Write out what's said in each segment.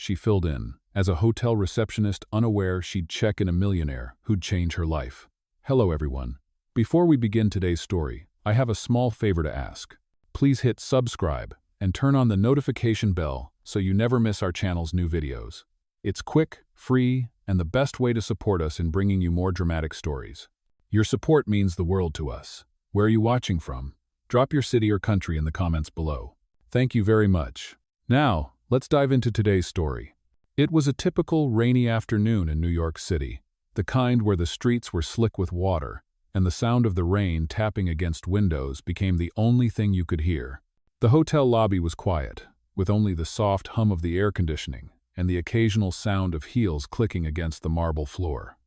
she filled in, as a hotel receptionist unaware she'd check in a millionaire who'd change her life. Hello everyone. Before we begin today's story, I have a small favor to ask. Please hit subscribe and turn on the notification bell so you never miss our channel's new videos. It's quick, free, and the best way to support us in bringing you more dramatic stories. Your support means the world to us. Where are you watching from? Drop your city or country in the comments below. Thank you very much. Now, let's dive into today's story. It was a typical rainy afternoon in New York City, the kind where the streets were slick with water, and the sound of the rain tapping against windows became the only thing you could hear. The hotel lobby was quiet, with only the soft hum of the air conditioning and the occasional sound of heels clicking against the marble floor.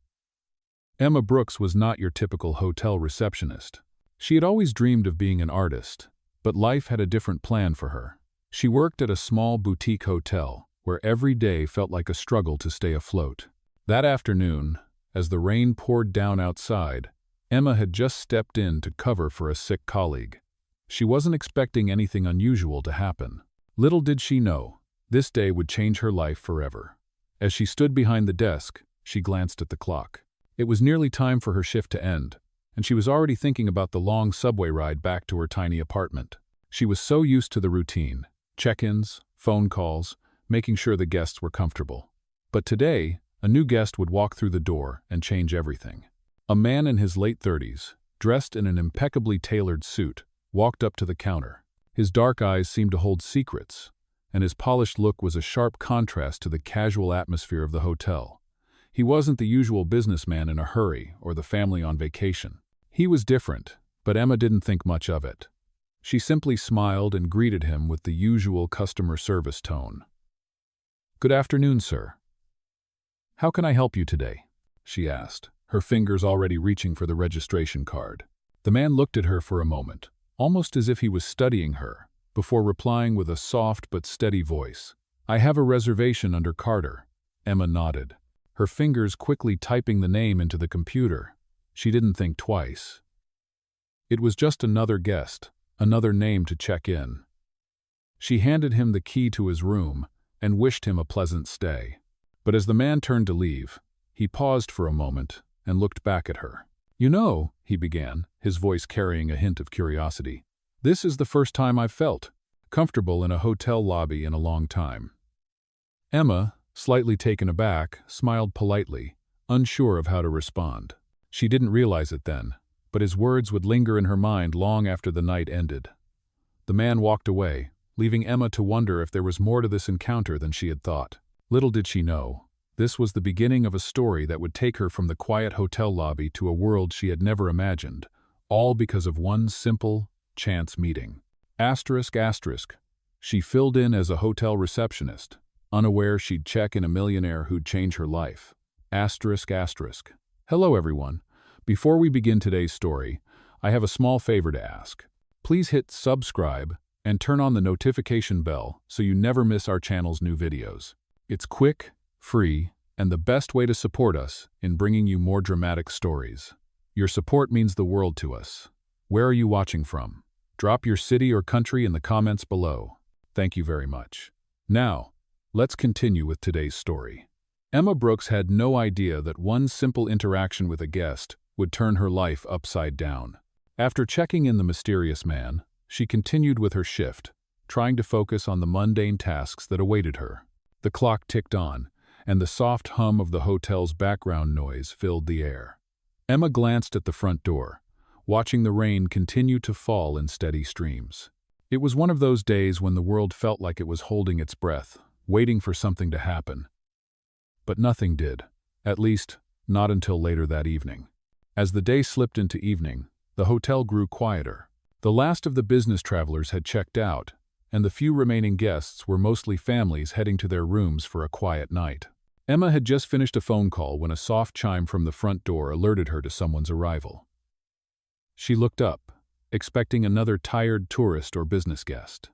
Emma Brooks was not your typical hotel receptionist. She had always dreamed of being an artist, but life had a different plan for her. She worked at a small boutique hotel, where every day felt like a struggle to stay afloat. That afternoon, as the rain poured down outside, Emma had just stepped in to cover for a sick colleague. She wasn't expecting anything unusual to happen. Little did she know, this day would change her life forever. As she stood behind the desk, she glanced at the clock. It was nearly time for her shift to end, and she was already thinking about the long subway ride back to her tiny apartment. She was so used to the routine, check-ins, phone calls, making sure the guests were comfortable. But today, a new guest would walk through the door and change everything. A man in his late 30s, dressed in an impeccably tailored suit, walked up to the counter. His dark eyes seemed to hold secrets, and his polished look was a sharp contrast to the casual atmosphere of the hotel. He wasn't the usual businessman in a hurry or the family on vacation. He was different, but Emma didn't think much of it. She simply smiled and greeted him with the usual customer service tone. "Good afternoon, sir. How can I help you today?" she asked, her fingers already reaching for the registration card. The man looked at her for a moment, almost as if he was studying her, before replying with a soft but steady voice. "I have a reservation under Carter." Emma nodded, her fingers quickly typing the name into the computer. She didn't think twice. It was just another guest, another name to check in. She handed him the key to his room and wished him a pleasant stay. But as the man turned to leave, he paused for a moment and looked back at her. "You know," he began, his voice carrying a hint of curiosity, "this is the first time I've felt comfortable in a hotel lobby in a long time." Emma, slightly taken aback, smiled politely, unsure of how to respond. She didn't realize it then, but his words would linger in her mind long after the night ended. The man walked away, leaving Emma to wonder if there was more to this encounter than she had thought. Little did she know, this was the beginning of a story that would take her from the quiet hotel lobby to a world she had never imagined, all because of one simple, chance meeting. ***. She filled in as a hotel receptionist, unaware she'd check in a millionaire who'd change her life. ***. Hello everyone. Before we begin today's story, I have a small favor to ask. Please hit subscribe and turn on the notification bell so you never miss our channel's new videos. It's quick, free, and the best way to support us in bringing you more dramatic stories. Your support means the world to us. Where are you watching from? Drop your city or country in the comments below. Thank you very much. Now, let's continue with today's story. Emma Brooks had no idea that one simple interaction with a guest would turn her life upside down. After checking in the mysterious man, she continued with her shift, trying to focus on the mundane tasks that awaited her. The clock ticked on, and the soft hum of the hotel's background noise filled the air. Emma glanced at the front door, watching the rain continue to fall in steady streams. It was one of those days when the world felt like it was holding its breath, waiting for something to happen. But nothing did, at least, not until later that evening. As the day slipped into evening, the hotel grew quieter. The last of the business travelers had checked out, and the few remaining guests were mostly families heading to their rooms for a quiet night. Emma had just finished a phone call when a soft chime from the front door alerted her to someone's arrival. She looked up, expecting another tired tourist or business guest.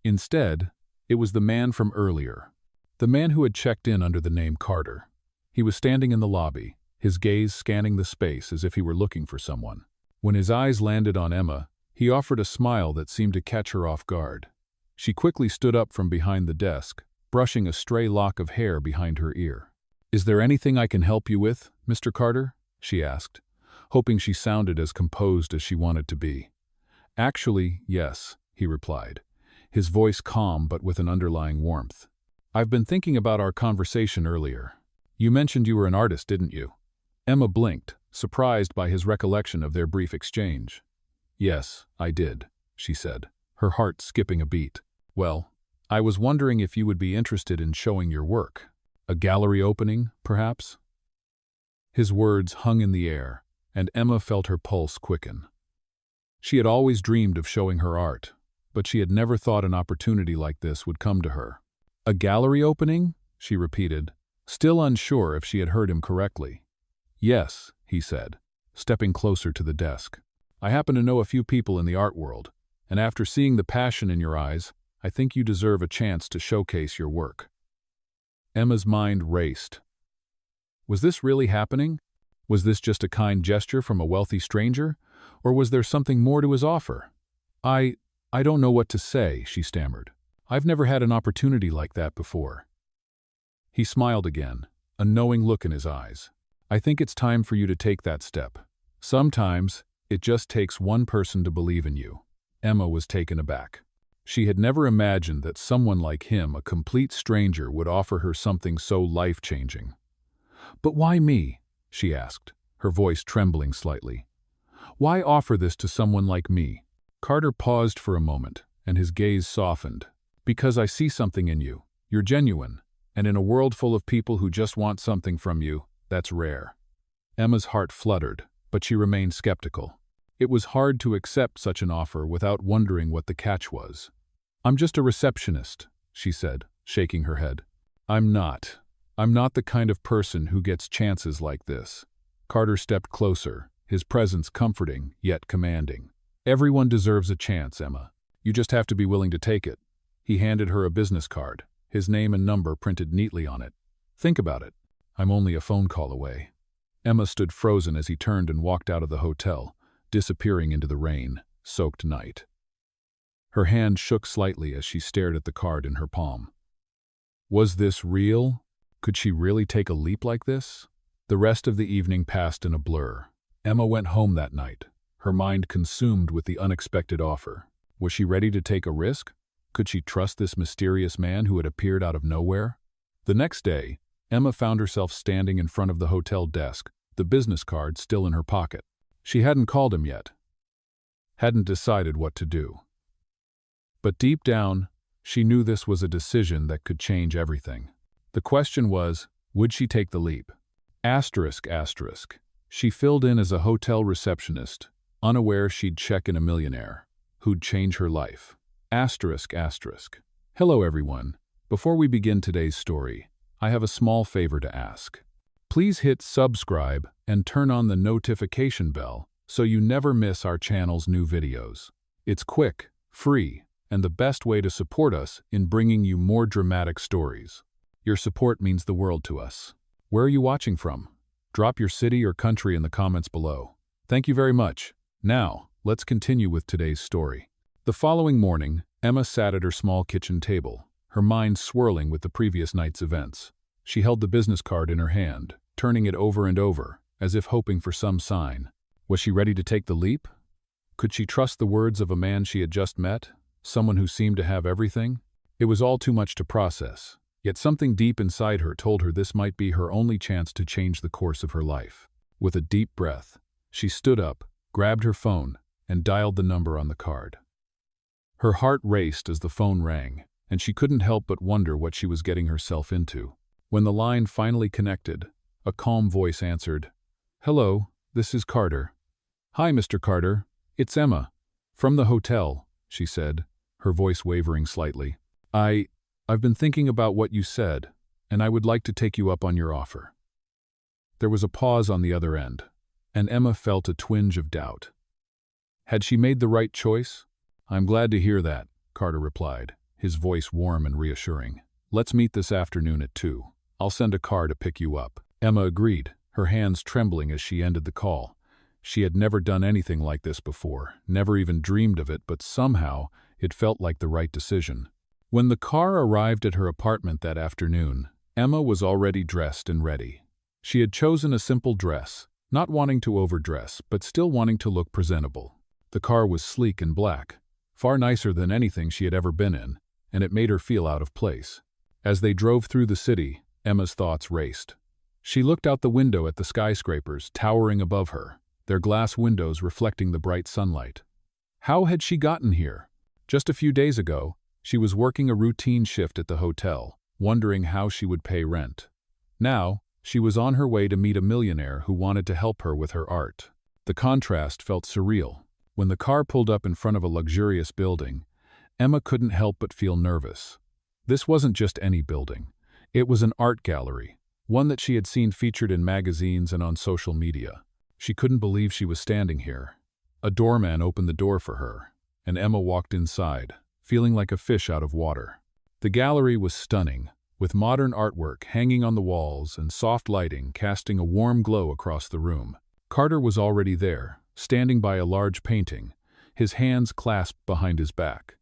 Instead, it was the man from earlier, the man who had checked in under the name Carter. He was standing in the lobby, his gaze scanning the space as if he were looking for someone. When his eyes landed on Emma, he offered a smile that seemed to catch her off guard. She quickly stood up from behind the desk, brushing a stray lock of hair behind her ear. "Is there anything I can help you with, Mr. Carter?" she asked, hoping she sounded as composed as she wanted to be. "Actually, yes," he replied, his voice calm but with an underlying warmth. "I've been thinking about our conversation earlier. You mentioned you were an artist, didn't you?" Emma blinked, surprised by his recollection of their brief exchange. "Yes, I did," she said, her heart skipping a beat. "Well, I was wondering if you would be interested in showing your work. A gallery opening, perhaps?" His words hung in the air, and Emma felt her pulse quicken. She had always dreamed of showing her art, but she had never thought an opportunity like this would come to her. "A gallery opening?" she repeated, still unsure if she had heard him correctly. "Yes," he said, stepping closer to the desk. "I happen to know a few people in the art world, and after seeing the passion in your eyes, I think you deserve a chance to showcase your work." Emma's mind raced. Was this really happening? Was this just a kind gesture from a wealthy stranger? Or was there something more to his offer? I don't know what to say," she stammered. "I've never had an opportunity like that before." He smiled again, a knowing look in his eyes. "I think it's time for you to take that step. Sometimes, it just takes one person to believe in you." Emma was taken aback. She had never imagined that someone like him, a complete stranger, would offer her something so life-changing. "But why me?" she asked, her voice trembling slightly. "Why offer this to someone like me?" Carter paused for a moment, and his gaze softened. "Because I see something in you. You're genuine, and in a world full of people who just want something from you, that's rare." Emma's heart fluttered, but she remained skeptical. It was hard to accept such an offer without wondering what the catch was. "I'm just a receptionist," she said, shaking her head. I'm not the kind of person who gets chances like this." Carter stepped closer, his presence comforting yet commanding. "Everyone deserves a chance, Emma. You just have to be willing to take it." He handed her a business card, his name and number printed neatly on it. "Think about it. I'm only a phone call away." Emma stood frozen as he turned and walked out of the hotel, disappearing into the rain-soaked night. Her hand shook slightly as she stared at the card in her palm. Was this real? Could she really take a leap like this? The rest of the evening passed in a blur. Emma went home that night, her mind consumed with the unexpected offer. Was she ready to take a risk? Could she trust this mysterious man who had appeared out of nowhere? The next day, Emma found herself standing in front of the hotel desk, the business card still in her pocket. She hadn't called him yet, hadn't decided what to do. But deep down, she knew this was a decision that could change everything. The question was, would she take the leap? Asterisk. She filled in as a hotel receptionist, unaware she'd check in a millionaire, who'd change her life. Asterisk. Hello everyone. Before we begin today's story, I have a small favor to ask. Please hit subscribe and turn on the notification bell so you never miss our channel's new videos. It's quick, free, and the best way to support us in bringing you more dramatic stories. Your support means the world to us. Where are you watching from? Drop your city or country in the comments below. Thank you very much. Now, let's continue with today's story. The following morning, Emma sat at her small kitchen table, her mind swirling with the previous night's events. She held the business card in her hand, turning it over and over, as if hoping for some sign. Was she ready to take the leap? Could she trust the words of a man she had just met, someone who seemed to have everything? It was all too much to process, yet something deep inside her told her this might be her only chance to change the course of her life. With a deep breath, she stood up, grabbed her phone, and dialed the number on the card. Her heart raced as the phone rang, and she couldn't help but wonder what she was getting herself into. When the line finally connected, a calm voice answered, "Hello, this is Carter." "Hi, Mr. Carter. It's Emma. From the hotel," she said, her voice wavering slightly. I've been thinking about what you said, and I would like to take you up on your offer." There was a pause on the other end, and Emma felt a twinge of doubt. Had she made the right choice? "I'm glad to hear that," Carter replied, his voice warm and reassuring. "Let's meet this afternoon at 2. I'll send a car to pick you up." Emma agreed, her hands trembling as she ended the call. She had never done anything like this before, never even dreamed of it, but somehow it felt like the right decision. When the car arrived at her apartment that afternoon, Emma was already dressed and ready. She had chosen a simple dress, not wanting to overdress, but still wanting to look presentable. The car was sleek and black, far nicer than anything she had ever been in, and it made her feel out of place. As they drove through the city, Emma's thoughts raced. She looked out the window at the skyscrapers towering above her, their glass windows reflecting the bright sunlight. How had she gotten here? Just a few days ago, she was working a routine shift at the hotel, wondering how she would pay rent. Now, she was on her way to meet a millionaire who wanted to help her with her art. The contrast felt surreal. When the car pulled up in front of a luxurious building, Emma couldn't help but feel nervous. This wasn't just any building. It was an art gallery, one that she had seen featured in magazines and on social media. She couldn't believe she was standing here. A doorman opened the door for her, and Emma walked inside, feeling like a fish out of water. The gallery was stunning, with modern artwork hanging on the walls and soft lighting casting a warm glow across the room. Carter was already there, standing by a large painting, his hands clasped behind his back.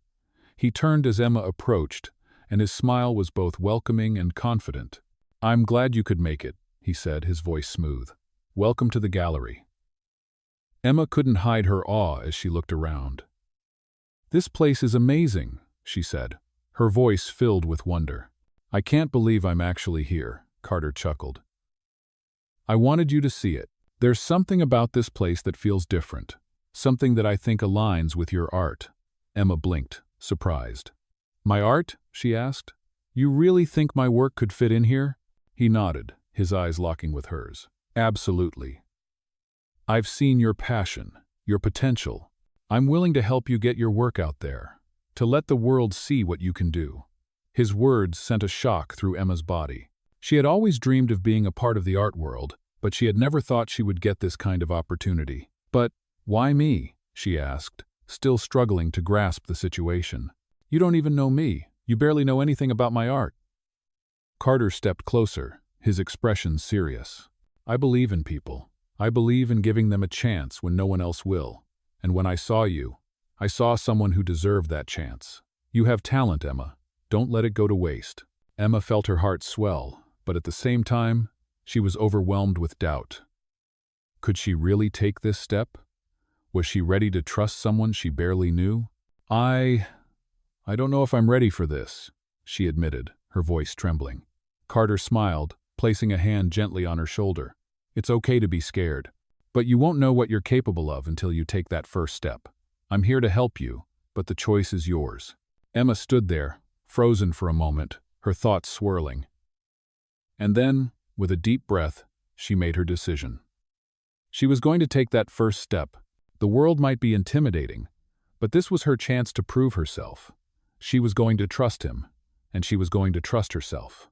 He turned as Emma approached, and his smile was both welcoming and confident. "I'm glad you could make it," he said, his voice smooth. "Welcome to the gallery." Emma couldn't hide her awe as she looked around. "This place is amazing," she said, her voice filled with wonder. "I can't believe I'm actually here," Carter chuckled. "I wanted you to see it. There's something about this place that feels different, something that I think aligns with your art." Emma blinked, surprised. "My art?" she asked. "You really think my work could fit in here?" He nodded, his eyes locking with hers. "Absolutely. I've seen your passion, your potential. I'm willing to help you get your work out there, to let the world see what you can do." His words sent a shock through Emma's body. She had always dreamed of being a part of the art world, but she had never thought she would get this kind of opportunity. "But why me?" she asked, still struggling to grasp the situation. "You don't even know me. You barely know anything about my art." Carter stepped closer, his expression serious. "I believe in people. I believe in giving them a chance when no one else will. And when I saw you, I saw someone who deserved that chance. You have talent, Emma. Don't let it go to waste." Emma felt her heart swell, but at the same time, she was overwhelmed with doubt. Could she really take this step? Was she ready to trust someone she barely knew? I don't know if I'm ready for this," she admitted, her voice trembling. Carter smiled, placing a hand gently on her shoulder. "It's okay to be scared, but you won't know what you're capable of until you take that first step. I'm here to help you, but the choice is yours." Emma stood there, frozen for a moment, her thoughts swirling. And then, with a deep breath, she made her decision. She was going to take that first step. The world might be intimidating, but this was her chance to prove herself. She was going to trust him, and she was going to trust herself.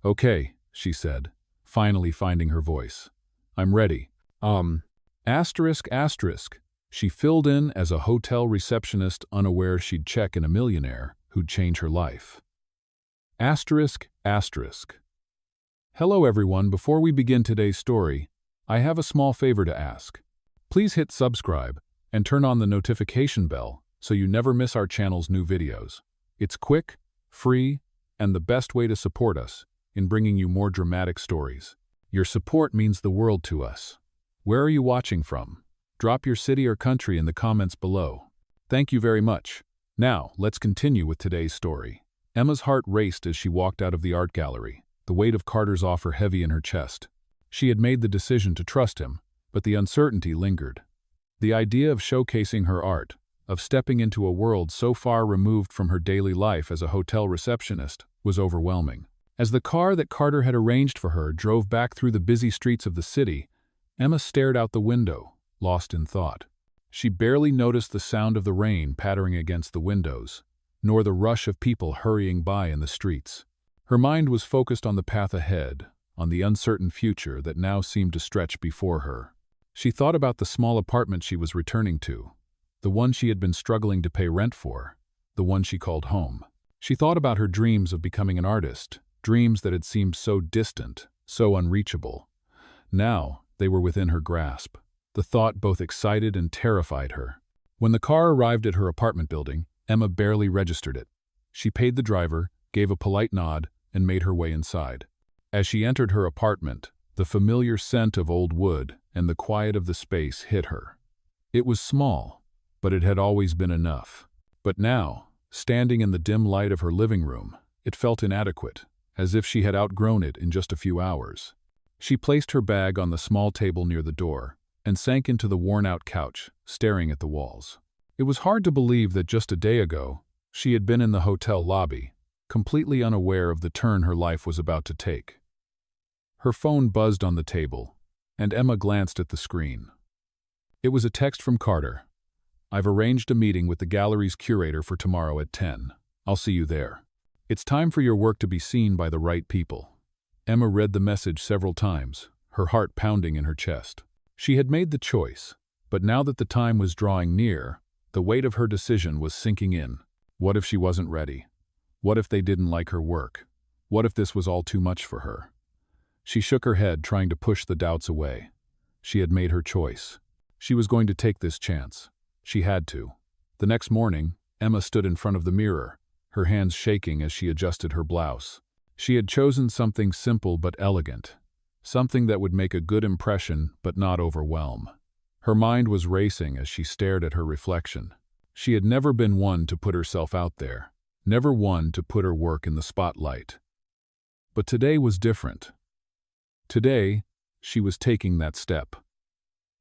"Okay," she said, finally finding her voice. "I'm ready. Asterisk. She filled in as a hotel receptionist, unaware she'd check in a millionaire who'd change her life. Asterisk. Hello everyone, before we begin today's story, I have a small favor to ask. Please hit subscribe and turn on the notification bell so you never miss our channel's new videos. It's quick, free, and the best way to support us in bringing you more dramatic stories. Your support means the world to us. Where are you watching from? Drop your city or country in the comments below. Thank you very much. Now, let's continue with today's story. Emma's heart raced as she walked out of the art gallery, the weight of Carter's offer heavy in her chest. She had made the decision to trust him, but the uncertainty lingered. The idea of showcasing her art, of stepping into a world so far removed from her daily life as a hotel receptionist, was overwhelming. As the car that Carter had arranged for her drove back through the busy streets of the city, Emma stared out the window, lost in thought. She barely noticed the sound of the rain pattering against the windows, nor the rush of people hurrying by in the streets. Her mind was focused on the path ahead, on the uncertain future that now seemed to stretch before her. She thought about the small apartment she was returning to, the one she had been struggling to pay rent for, the one she called home. She thought about her dreams of becoming an artist, dreams that had seemed so distant, so unreachable. Now, they were within her grasp. The thought both excited and terrified her. When the car arrived at her apartment building, Emma barely registered it. She paid the driver, gave a polite nod, and made her way inside. As she entered her apartment, the familiar scent of old wood and the quiet of the space hit her. It was small, but it had always been enough. But now, standing in the dim light of her living room, it felt inadequate, as if she had outgrown it in just a few hours. She placed her bag on the small table near the door and sank into the worn-out couch, staring at the walls. It was hard to believe that just a day ago, she had been in the hotel lobby, completely unaware of the turn her life was about to take. Her phone buzzed on the table, and Emma glanced at the screen. It was a text from Carter. "I've arranged a meeting with the gallery's curator for tomorrow at 10. I'll see you there. It's time for your work to be seen by the right people." Emma read the message several times, her heart pounding in her chest. She had made the choice, but now that the time was drawing near, the weight of her decision was sinking in. What if she wasn't ready? What if they didn't like her work? What if this was all too much for her? She shook her head, trying to push the doubts away. She had made her choice. She was going to take this chance. She had to. The next morning, Emma stood in front of the mirror, her hands shaking as she adjusted her blouse. She had chosen something simple but elegant, something that would make a good impression but not overwhelm. Her mind was racing as she stared at her reflection. She had never been one to put herself out there, never one to put her work in the spotlight. But today was different. Today, she was taking that step.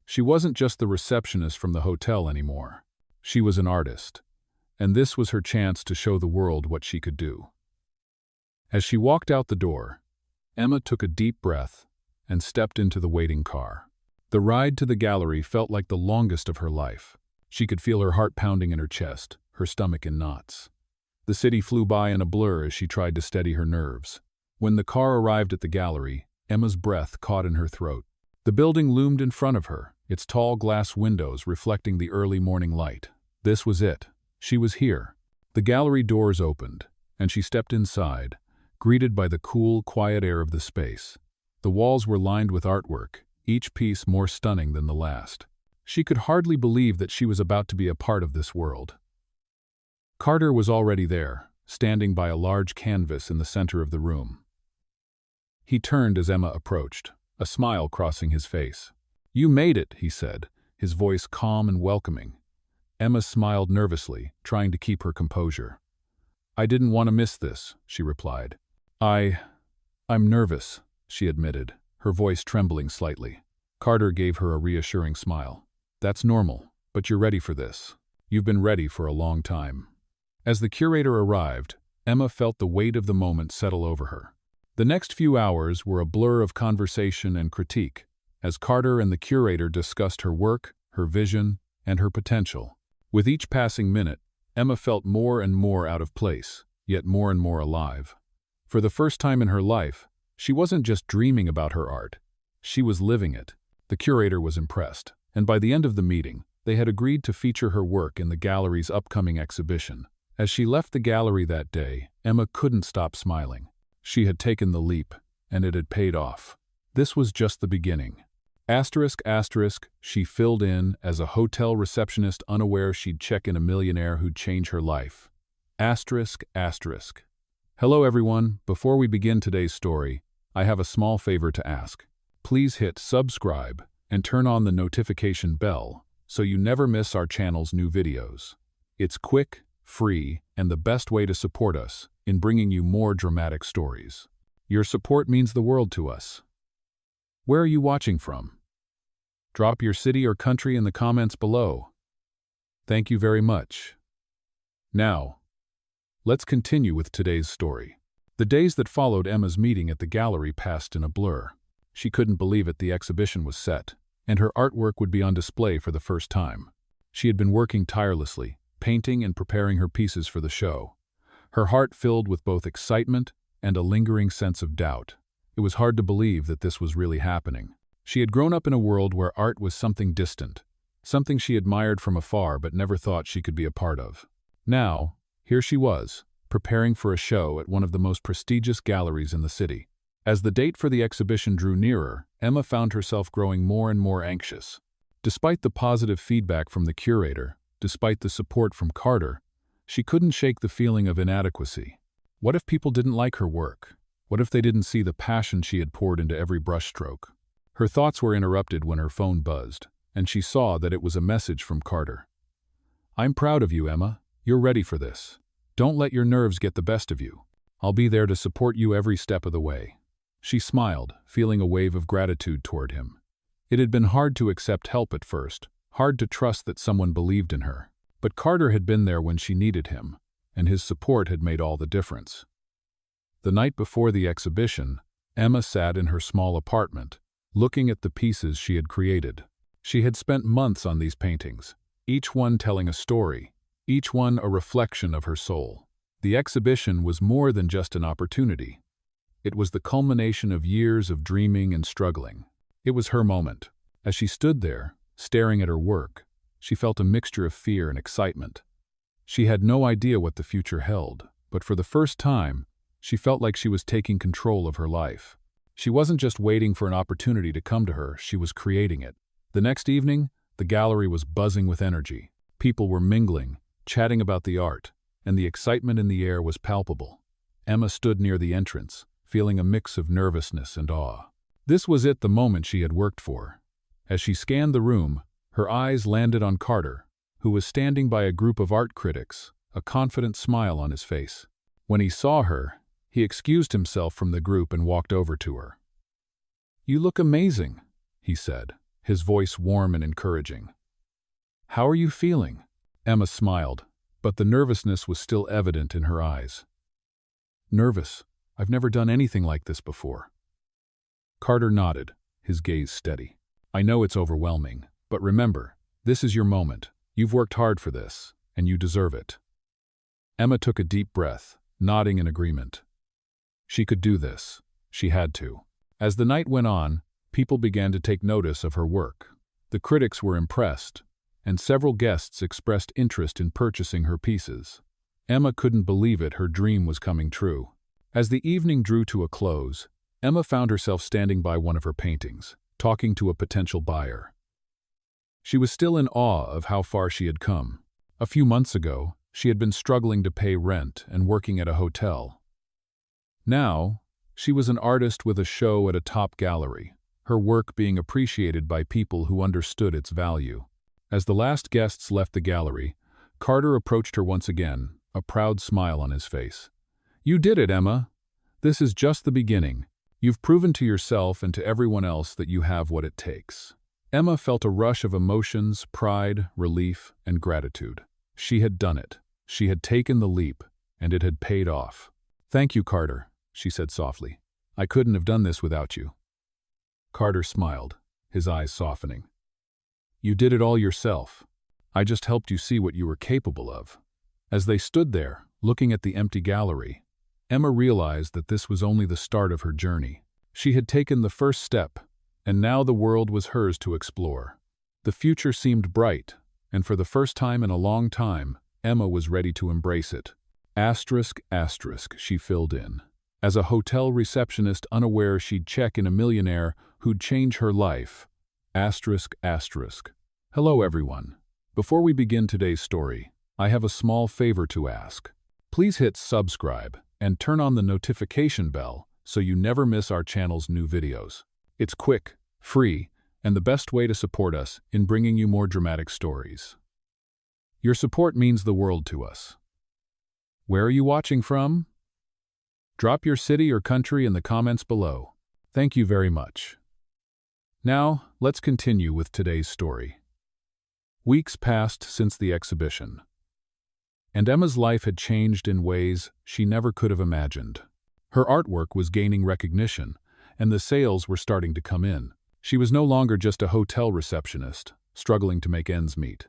She wasn't just the receptionist from the hotel anymore. She was an artist, and this was her chance to show the world what she could do. As she walked out the door, Emma took a deep breath and stepped into the waiting car. The ride to the gallery felt like the longest of her life. She could feel her heart pounding in her chest, her stomach in knots. The city flew by in a blur as she tried to steady her nerves. When the car arrived at the gallery, Emma's breath caught in her throat. The building loomed in front of her, its tall glass windows reflecting the early morning light. This was it. She was here. The gallery doors opened, and she stepped inside, greeted by the cool, quiet air of the space. The walls were lined with artwork, each piece more stunning than the last. She could hardly believe that she was about to be a part of this world. Carter was already there, standing by a large canvas in the center of the room. He turned as Emma approached, a smile crossing his face. "You made it," he said, his voice calm and welcoming. Emma smiled nervously, trying to keep her composure. "I didn't want to miss this," she replied. I'm nervous," she admitted, her voice trembling slightly. Carter gave her a reassuring smile. "That's normal, but you're ready for this. You've been ready for a long time." As the curator arrived, Emma felt the weight of the moment settle over her. The next few hours were a blur of conversation and critique, as Carter and the curator discussed her work, her vision, and her potential. With each passing minute, Emma felt more and more out of place, yet more and more alive. For the first time in her life, she wasn't just dreaming about her art. She was living it. The curator was impressed, and by the end of the meeting, they had agreed to feature her work in the gallery's upcoming exhibition. As she left the gallery that day, Emma couldn't stop smiling. She had taken the leap, and it had paid off. This was just the beginning. She filled in as a hotel receptionist, unaware she'd check in a millionaire who'd change her life. Hello everyone, before we begin today's story, I have a small favor to ask. Please hit subscribe and turn on the notification bell so you never miss our channel's new videos. It's quick, free, and the best way to support us in bringing you more dramatic stories. Your support means the world to us. Where are you watching from? Drop your city or country in the comments below. Thank you very much. Now, let's continue with today's story. The days that followed Emma's meeting at the gallery passed in a blur. She couldn't believe it. The exhibition was set, and her artwork would be on display for the first time. She had been working tirelessly, painting and preparing her pieces for the show. Her heart filled with both excitement and a lingering sense of doubt. It was hard to believe that this was really happening. She had grown up in a world where art was something distant, something she admired from afar but never thought she could be a part of. Now, here she was, preparing for a show at one of the most prestigious galleries in the city. As the date for the exhibition drew nearer, Emma found herself growing more and more anxious. Despite the positive feedback from the curator, despite the support from Carter, She couldn't shake the feeling of inadequacy. What if people didn't like her work? What if they didn't see the passion she had poured into every brushstroke? Her thoughts were interrupted when her phone buzzed, and she saw that it was a message from Carter. "I'm proud of you, Emma. You're ready for this. Don't let your nerves get the best of you. I'll be there to support you every step of the way." She smiled, feeling a wave of gratitude toward him. It had been hard to accept help at first, hard to trust that someone believed in her. But Carter had been there when she needed him, and his support had made all the difference. The night before the exhibition, Emma sat in her small apartment, looking at the pieces she had created. She had spent months on these paintings, each one telling a story, each one a reflection of her soul. The exhibition was more than just an opportunity. It was the culmination of years of dreaming and struggling. It was her moment. As she stood there, staring at her work, she felt a mixture of fear and excitement. She had no idea what the future held, but for the first time, she felt like she was taking control of her life. She wasn't just waiting for an opportunity to come to her, she was creating it. The next evening, the gallery was buzzing with energy. People were mingling, chatting about the art, and the excitement in the air was palpable. Emma stood near the entrance, feeling a mix of nervousness and awe. This was the moment she had worked for. As she scanned the room, her eyes landed on Carter, who was standing by a group of art critics, a confident smile on his face. When he saw her, he excused himself from the group and walked over to her. "You look amazing," he said, his voice warm and encouraging. "How are you feeling?" Emma smiled, but the nervousness was still evident in her eyes. "Nervous. I've never done anything like this before." Carter nodded, his gaze steady. "I know it's overwhelming, but remember, this is your moment. You've worked hard for this, and you deserve it." Emma took a deep breath, nodding in agreement. She could do this. She had to. As the night went on, people began to take notice of her work. The critics were impressed, and several guests expressed interest in purchasing her pieces. Emma couldn't believe it, her dream was coming true. As the evening drew to a close, Emma found herself standing by one of her paintings, talking to a potential buyer. She was still in awe of how far she had come. A few months ago, she had been struggling to pay rent and working at a hotel. Now, she was an artist with a show at a top gallery, her work being appreciated by people who understood its value. As the last guests left the gallery, Carter approached her once again, a proud smile on his face. "You did it, Emma. This is just the beginning. You've proven to yourself and to everyone else that you have what it takes." Emma felt a rush of emotions, pride, relief, and gratitude. She had done it. She had taken the leap, and it had paid off. "Thank you, Carter," she said softly. "I couldn't have done this without you." Carter smiled, his eyes softening. "You did it all yourself. I just helped you see what you were capable of." As they stood there, looking at the empty gallery, Emma realized that this was only the start of her journey. She had taken the first step, and now the world was hers to explore. The future seemed bright, and for the first time in a long time, Emma was ready to embrace it. Asterisk, asterisk, she filled in. As a hotel receptionist unaware she'd check in a millionaire who'd change her life. Asterisk, asterisk. Hello everyone. Before we begin today's story, I have a small favor to ask. Please hit subscribe and turn on the notification bell so you never miss our channel's new videos. It's quick, free, and the best way to support us in bringing you more dramatic stories. Your support means the world to us. Where are you watching from? Drop your city or country in the comments below. Thank you very much. Now, let's continue with today's story. Weeks passed since the exhibition, and Emma's life had changed in ways she never could have imagined. Her artwork was gaining recognition, and the sales were starting to come in. She was no longer just a hotel receptionist, struggling to make ends meet.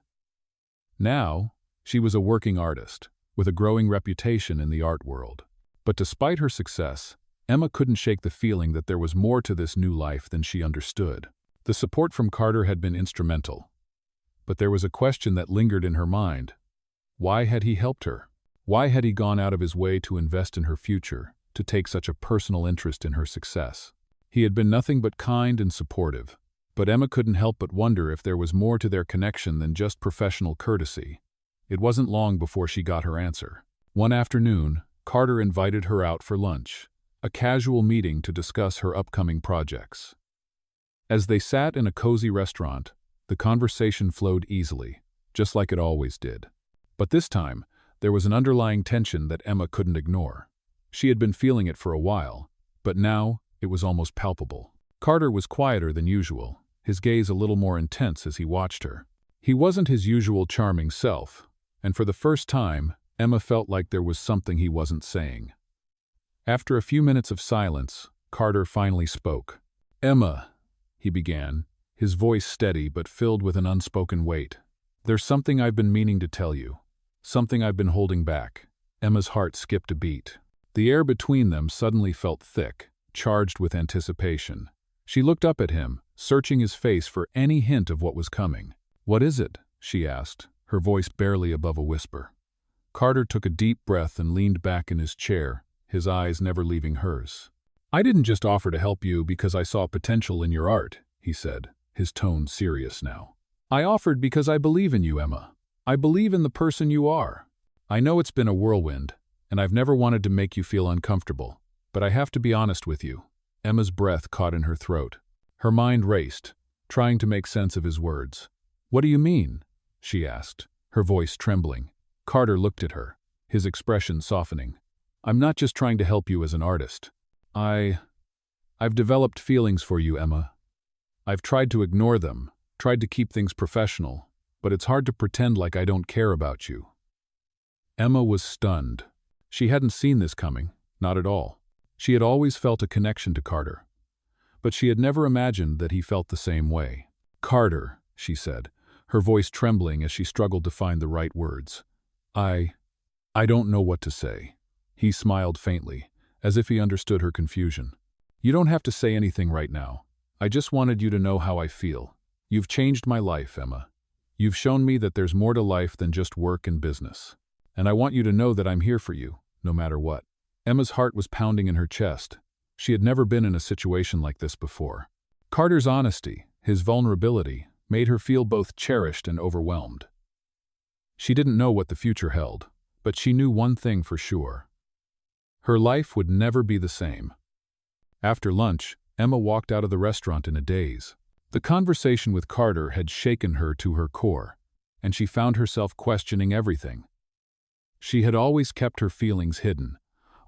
Now, she was a working artist, with a growing reputation in the art world. But despite her success, Emma couldn't shake the feeling that there was more to this new life than she understood. The support from Carter had been instrumental. But there was a question that lingered in her mind. Why had he helped her? Why had he gone out of his way to invest in her future, to take such a personal interest in her success? He had been nothing but kind and supportive, but Emma couldn't help but wonder if there was more to their connection than just professional courtesy. It wasn't long before she got her answer. One afternoon, Carter invited her out for lunch, a casual meeting to discuss her upcoming projects. As they sat in a cozy restaurant, the conversation flowed easily, just like it always did. But this time, there was an underlying tension that Emma couldn't ignore. She had been feeling it for a while, but now it was almost palpable. Carter was quieter than usual, his gaze a little more intense as he watched her. He wasn't his usual charming self, and for the first time, Emma felt like there was something he wasn't saying. After a few minutes of silence, Carter finally spoke. "Emma," he began, his voice steady but filled with an unspoken weight. "There's something I've been meaning to tell you. Something I've been holding back." Emma's heart skipped a beat. The air between them suddenly felt thick, charged with anticipation. She looked up at him, searching his face for any hint of what was coming. "What is it?" she asked, her voice barely above a whisper. Carter took a deep breath and leaned back in his chair, his eyes never leaving hers. "I didn't just offer to help you because I saw potential in your art," he said, his tone serious now. "I offered because I believe in you, Emma. I believe in the person you are. I know it's been a whirlwind, and I've never wanted to make you feel uncomfortable, but I have to be honest with you." Emma's breath caught in her throat. Her mind raced, trying to make sense of his words. "What do you mean?" she asked, her voice trembling. Carter looked at her, his expression softening. "I'm not just trying to help you as an artist. I've developed feelings for you, Emma. I've tried to ignore them, tried to keep things professional, but it's hard to pretend like I don't care about you." Emma was stunned. She hadn't seen this coming, not at all. She had always felt a connection to Carter, but she had never imagined that he felt the same way. "Carter," she said, her voice trembling as she struggled to find the right words. I don't know what to say." He smiled faintly, as if he understood her confusion. "You don't have to say anything right now. I just wanted you to know how I feel. You've changed my life, Emma. You've shown me that there's more to life than just work and business. And I want you to know that I'm here for you, no matter what." Emma's heart was pounding in her chest. She had never been in a situation like this before. Carter's honesty, his vulnerability, made her feel both cherished and overwhelmed. She didn't know what the future held, but she knew one thing for sure. Her life would never be the same. After lunch, Emma walked out of the restaurant in a daze. The conversation with Carter had shaken her to her core, and she found herself questioning everything. She had always kept her feelings hidden,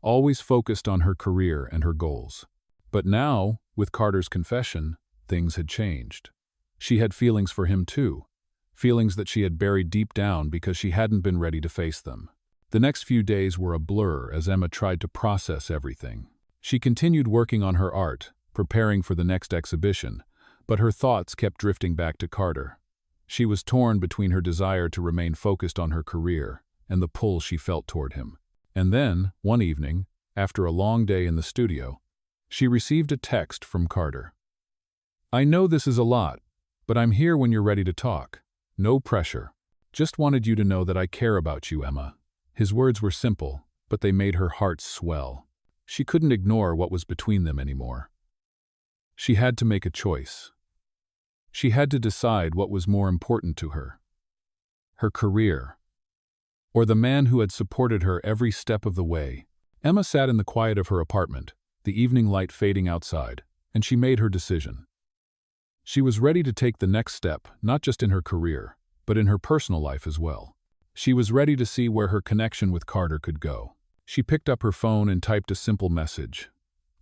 always focused on her career and her goals. But now, with Carter's confession, things had changed. She had feelings for him too, feelings that she had buried deep down because she hadn't been ready to face them. The next few days were a blur as Emma tried to process everything. She continued working on her art, preparing for the next exhibition, but her thoughts kept drifting back to Carter. She was torn between her desire to remain focused on her career and the pull she felt toward him. And then, one evening, after a long day in the studio, she received a text from Carter. "I know this is a lot, but I'm here when you're ready to talk. No pressure. Just wanted you to know that I care about you, Emma." His words were simple, but they made her heart swell. She couldn't ignore what was between them anymore. She had to make a choice. She had to decide what was more important to her. Her career, or the man who had supported her every step of the way. Emma sat in the quiet of her apartment, the evening light fading outside, and she made her decision. She was ready to take the next step, not just in her career, but in her personal life as well. She was ready to see where her connection with Carter could go. She picked up her phone and typed a simple message.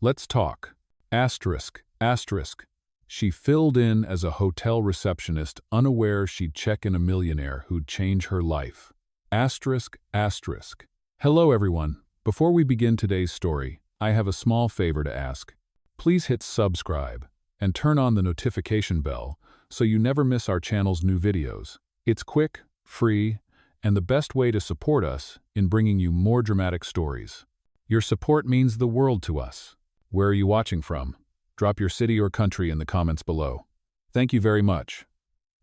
"Let's talk. Asterisk, asterisk." She filled in as a hotel receptionist, unaware she'd check in a millionaire who'd change her life. Asterisk, asterisk. Hello everyone. Before we begin today's story, I have a small favor to ask. Please hit subscribe and turn on the notification bell so you never miss our channel's new videos. It's quick, free, and the best way to support us in bringing you more dramatic stories. Your support means the world to us. Where are you watching from? Drop your city or country in the comments below. Thank you very much.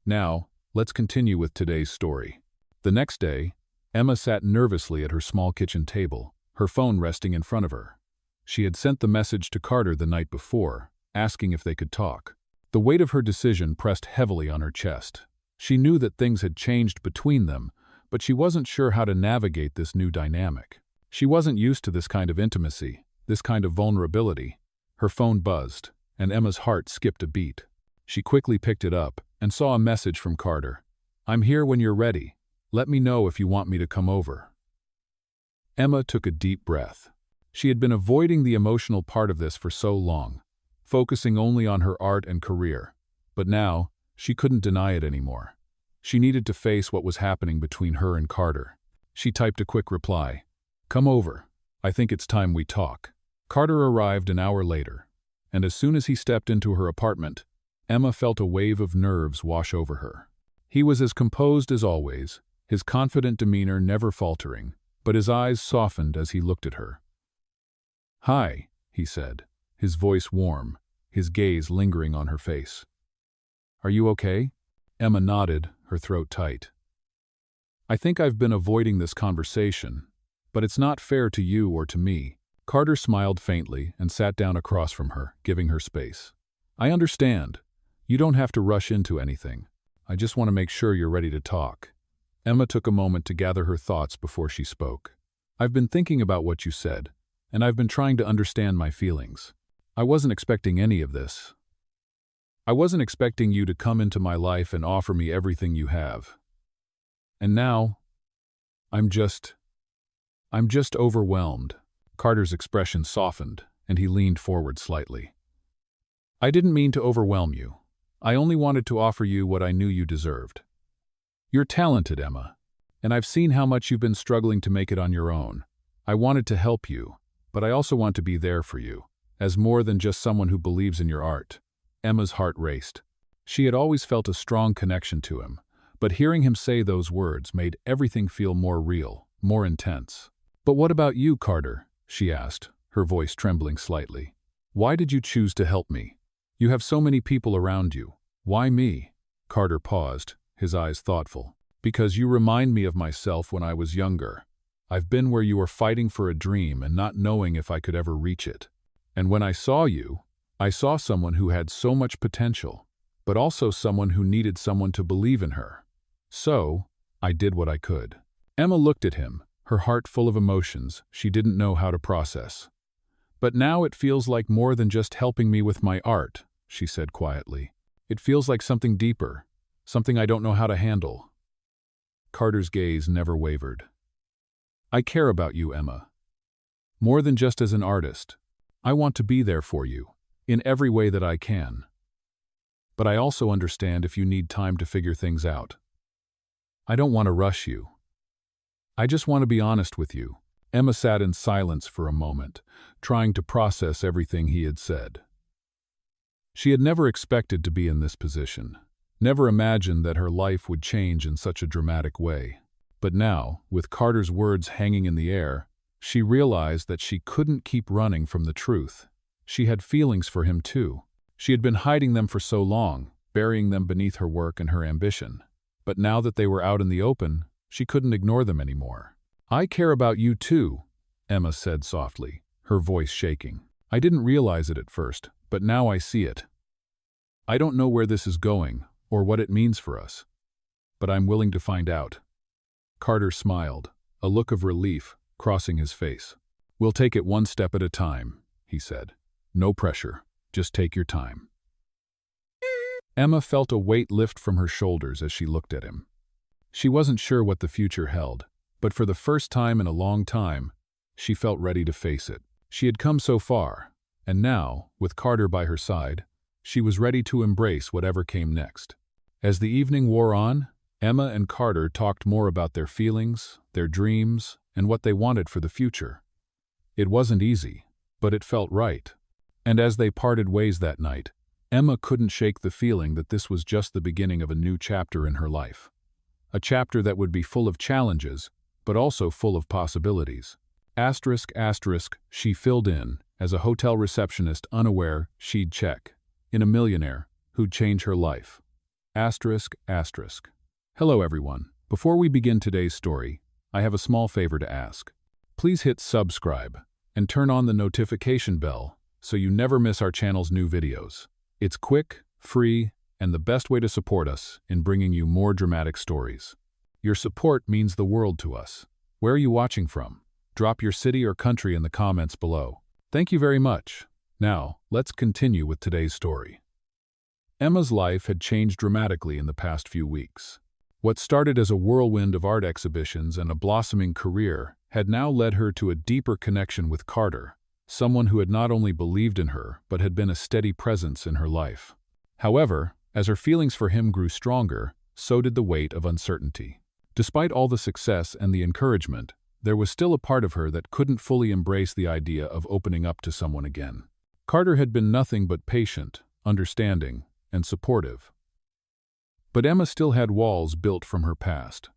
Now, let's continue with today's story. The next day, Emma sat nervously at her small kitchen table, her phone resting in front of her. She had sent the message to Carter the night before, asking if they could talk. The weight of her decision pressed heavily on her chest. She knew that things had changed between them, but she wasn't sure how to navigate this new dynamic. She wasn't used to this kind of intimacy, this kind of vulnerability. Her phone buzzed, and Emma's heart skipped a beat. She quickly picked it up and saw a message from Carter. "I'm here when you're ready. Let me know if you want me to come over." Emma took a deep breath. She had been avoiding the emotional part of this for so long, focusing only on her art and career. But now, she couldn't deny it anymore. She needed to face what was happening between her and Carter. She typed a quick reply. "Come over. I think it's time we talk." Carter arrived an hour later, and as soon as he stepped into her apartment, Emma felt a wave of nerves wash over her. He was as composed as always, his confident demeanor never faltering, but his eyes softened as he looked at her. "Hi," he said, his voice warm, his gaze lingering on her face. "Are you okay?" Emma nodded, her throat tight. "I think I've been avoiding this conversation, but it's not fair to you or to me." Carter smiled faintly and sat down across from her, giving her space. "I understand. You don't have to rush into anything. I just want to make sure you're ready to talk." Emma took a moment to gather her thoughts before she spoke. "I've been thinking about what you said, and I've been trying to understand my feelings. I wasn't expecting any of this. I wasn't expecting you to come into my life and offer me everything you have. And now, I'm just overwhelmed." Carter's expression softened, and he leaned forward slightly. "I didn't mean to overwhelm you. I only wanted to offer you what I knew you deserved. You're talented, Emma, and I've seen how much you've been struggling to make it on your own. I wanted to help you, but I also want to be there for you, as more than just someone who believes in your art." Emma's heart raced. She had always felt a strong connection to him, but hearing him say those words made everything feel more real, more intense. "But what about you, Carter?" she asked, her voice trembling slightly. "Why did you choose to help me? You have so many people around you. Why me?" Carter paused, his eyes thoughtful. "Because you remind me of myself when I was younger. I've been where you were fighting for a dream and not knowing if I could ever reach it. And when I saw you, I saw someone who had so much potential, but also someone who needed someone to believe in her. So, I did what I could." Emma looked at him, her heart full of emotions she didn't know how to process. "But now it feels like more than just helping me with my art," she said quietly. "It feels like something deeper, something I don't know how to handle." Carter's gaze never wavered. "I care about you, Emma. More than just as an artist. I want to be there for you, in every way that I can. But I also understand if you need time to figure things out. I don't want to rush you. I just want to be honest with you." Emma sat in silence for a moment, trying to process everything he had said. She had never expected to be in this position, never imagined that her life would change in such a dramatic way. But now, with Carter's words hanging in the air, she realized that she couldn't keep running from the truth. She had feelings for him too. She had been hiding them for so long, burying them beneath her work and her ambition. But now that they were out in the open, she couldn't ignore them anymore. "I care about you too," Emma said softly, her voice shaking. "I didn't realize it at first, but now I see it. I don't know where this is going, or what it means for us. But I'm willing to find out." Carter smiled, a look of relief crossing his face. "We'll take it one step at a time," he said. "No pressure, just take your time." Emma felt a weight lift from her shoulders as she looked at him. She wasn't sure what the future held, but for the first time in a long time, she felt ready to face it. She had come so far, and now, with Carter by her side, she was ready to embrace whatever came next. As the evening wore on, Emma and Carter talked more about their feelings, their dreams, and what they wanted for the future. It wasn't easy, but it felt right. And as they parted ways that night, Emma couldn't shake the feeling that this was just the beginning of a new chapter in her life. A chapter that would be full of challenges, but also full of possibilities. She filled in, as a hotel receptionist unaware she'd check, in a millionaire who'd change her life. Hello everyone. Before we begin today's story, I have a small favor to ask. Please hit subscribe and turn on the notification bell so you never miss our channel's new videos. It's quick, free, and the best way to support us in bringing you more dramatic stories. Your support means the world to us. Where are you watching from? Drop your city or country in the comments below. Thank you very much. Now, let's continue with today's story. Emma's life had changed dramatically in the past few weeks. What started as a whirlwind of art exhibitions and a blossoming career had now led her to a deeper connection with Carter, someone who had not only believed in her but had been a steady presence in her life. However, as her feelings for him grew stronger, so did the weight of uncertainty. Despite all the success and the encouragement, there was still a part of her that couldn't fully embrace the idea of opening up to someone again. Carter had been nothing but patient, understanding, and supportive. But Emma still had walls built from her past,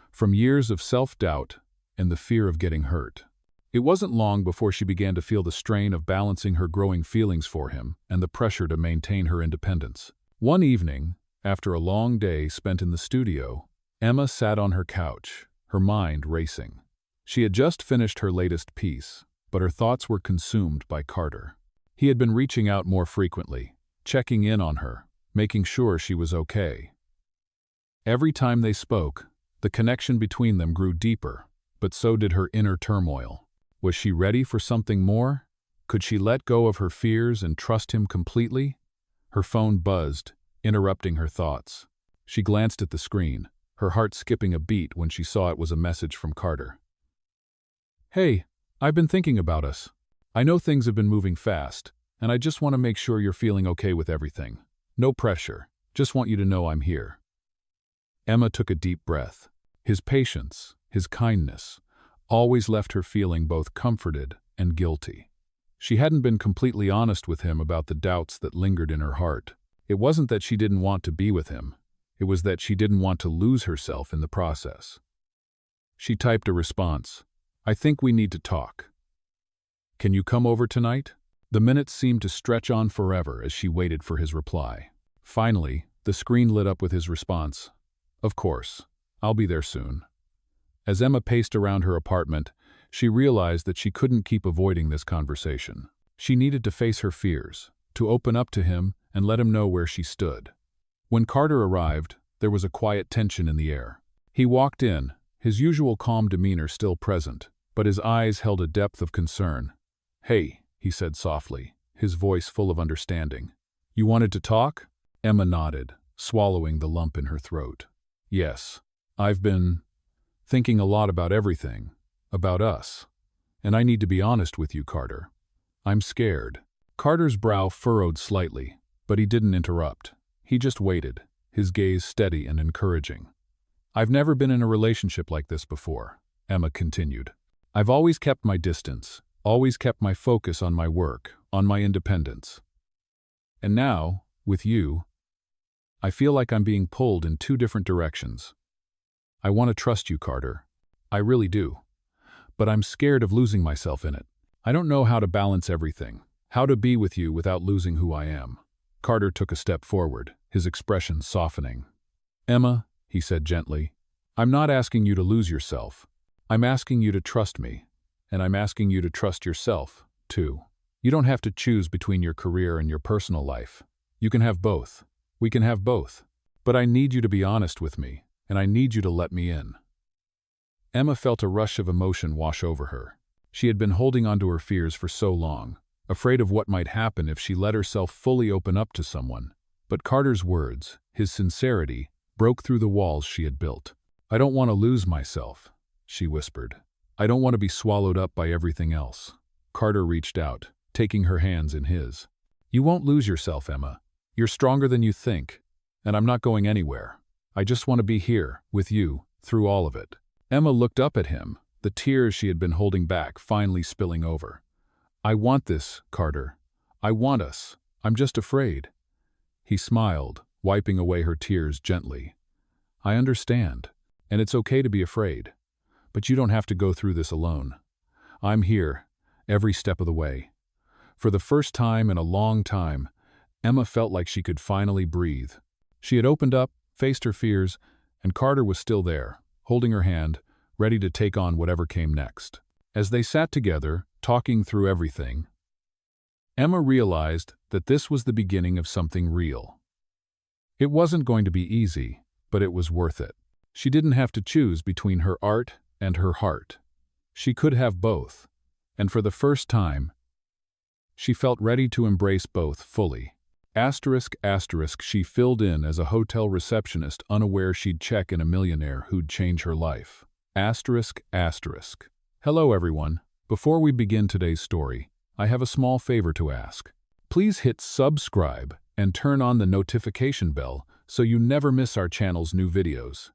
from years of self-doubt and the fear of getting hurt. It wasn't long before she began to feel the strain of balancing her growing feelings for him and the pressure to maintain her independence. One evening, after a long day spent in the studio, Emma sat on her couch, her mind racing. She had just finished her latest piece, but her thoughts were consumed by Carter. He had been reaching out more frequently, checking in on her, making sure she was okay. Every time they spoke, the connection between them grew deeper, but so did her inner turmoil. Was she ready for something more? Could she let go of her fears and trust him completely? Her phone buzzed, interrupting her thoughts. She glanced at the screen, her heart skipping a beat when she saw it was a message from Carter. "Hey, I've been thinking about us. I know things have been moving fast, and I just want to make sure you're feeling okay with everything. No pressure, just want you to know I'm here." Emma took a deep breath. His patience, his kindness, always left her feeling both comforted and guilty. She hadn't been completely honest with him about the doubts that lingered in her heart. It wasn't that she didn't want to be with him. It was that she didn't want to lose herself in the process. She typed a response. "I think we need to talk. Can you come over tonight?" The minutes seemed to stretch on forever as she waited for his reply. Finally, the screen lit up with his response. "Of course. I'll be there soon." As Emma paced around her apartment, she realized that she couldn't keep avoiding this conversation. She needed to face her fears, to open up to him and let him know where she stood. When Carter arrived, there was a quiet tension in the air. He walked in, his usual calm demeanor still present, but his eyes held a depth of concern. "Hey," he said softly, his voice full of understanding. "You wanted to talk?" Emma nodded, swallowing the lump in her throat. "Yes, I've been thinking a lot about everything, about us. And I need to be honest with you, Carter. I'm scared." Carter's brow furrowed slightly, but he didn't interrupt. He just waited, his gaze steady and encouraging. "I've never been in a relationship like this before," Emma continued. "I've always kept my distance, always kept my focus on my work, on my independence. And now, with you, I feel like I'm being pulled in two different directions. I want to trust you, Carter. I really do. But I'm scared of losing myself in it. I don't know how to balance everything, how to be with you without losing who I am." Carter took a step forward, his expression softening. "Emma," he said gently, "I'm not asking you to lose yourself. I'm asking you to trust me, and I'm asking you to trust yourself, too. You don't have to choose between your career and your personal life. You can have both. We can have both. But I need you to be honest with me, and I need you to let me in." Emma felt a rush of emotion wash over her. She had been holding onto her fears for so long, afraid of what might happen if she let herself fully open up to someone. But Carter's words, his sincerity, broke through the walls she had built. "I don't want to lose myself," she whispered. "I don't want to be swallowed up by everything else." Carter reached out, taking her hands in his. "You won't lose yourself, Emma. You're stronger than you think, and I'm not going anywhere. I just want to be here, with you, through all of it." Emma looked up at him, the tears she had been holding back finally spilling over. "I want this, Carter. I want us. I'm just afraid." He smiled, wiping away her tears gently. "I understand, and it's okay to be afraid. But you don't have to go through this alone. I'm here, every step of the way." For the first time in a long time, Emma felt like she could finally breathe. She had opened up, faced her fears, and Carter was still there, holding her hand, ready to take on whatever came next. As they sat together, talking through everything, Emma realized that this was the beginning of something real. It wasn't going to be easy, but it was worth it. She didn't have to choose between her art and her heart. She could have both. And for the first time, she felt ready to embrace both fully. She filled in as a hotel receptionist, unaware she'd check in a millionaire who'd change her life. Hello everyone. Before we begin today's story, I have a small favor to ask. Please hit subscribe and turn on the notification bell so you never miss our channel's new videos.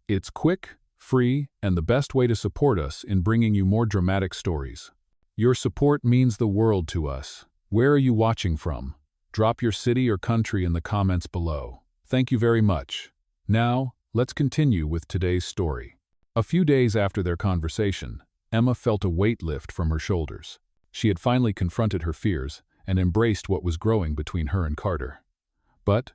It's quick, free, and the best way to support us in bringing you more dramatic stories. Your support means the world to us. Where are you watching from? Drop your city or country in the comments below. Thank you very much. Now, let's continue with today's story. A few days after their conversation, Emma felt a weight lift from her shoulders. She had finally confronted her fears and embraced what was growing between her and Carter. But,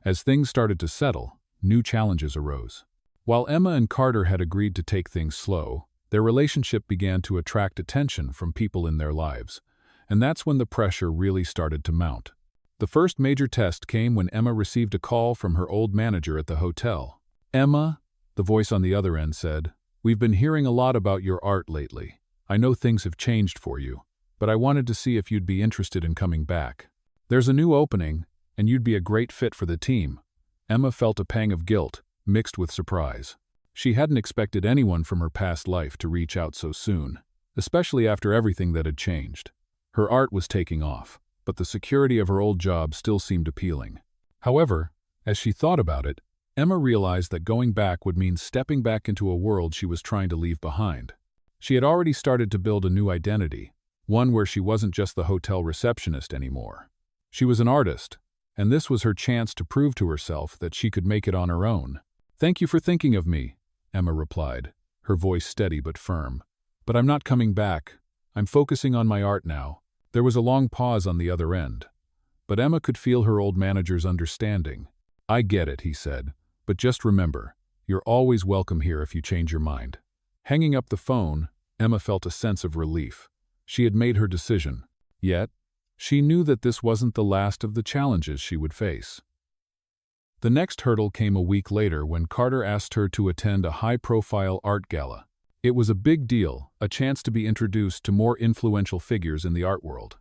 as things started to settle, new challenges arose. While Emma and Carter had agreed to take things slow, their relationship began to attract attention from people in their lives, and that's when the pressure really started to mount. The first major test came when Emma received a call from her old manager at the hotel. "Emma," the voice on the other end said, "we've been hearing a lot about your art lately. I know things have changed for you, but I wanted to see if you'd be interested in coming back. There's a new opening, and you'd be a great fit for the team." Emma felt a pang of guilt, mixed with surprise. She hadn't expected anyone from her past life to reach out so soon, especially after everything that had changed. Her art was taking off, but the security of her old job still seemed appealing. However, as she thought about it, Emma realized that going back would mean stepping back into a world she was trying to leave behind. She had already started to build a new identity, one where she wasn't just the hotel receptionist anymore. She was an artist, and this was her chance to prove to herself that she could make it on her own. "Thank you for thinking of me," Emma replied, her voice steady but firm. "But I'm not coming back. I'm focusing on my art now." There was a long pause on the other end, but Emma could feel her old manager's understanding. "I get it," he said, "but just remember, you're always welcome here if you change your mind." Hanging up the phone, Emma felt a sense of relief. She had made her decision. Yet, she knew that this wasn't the last of the challenges she would face. The next hurdle came a week later when Carter asked her to attend a high-profile art gala. It was a big deal, a chance to be introduced to more influential figures in the art world.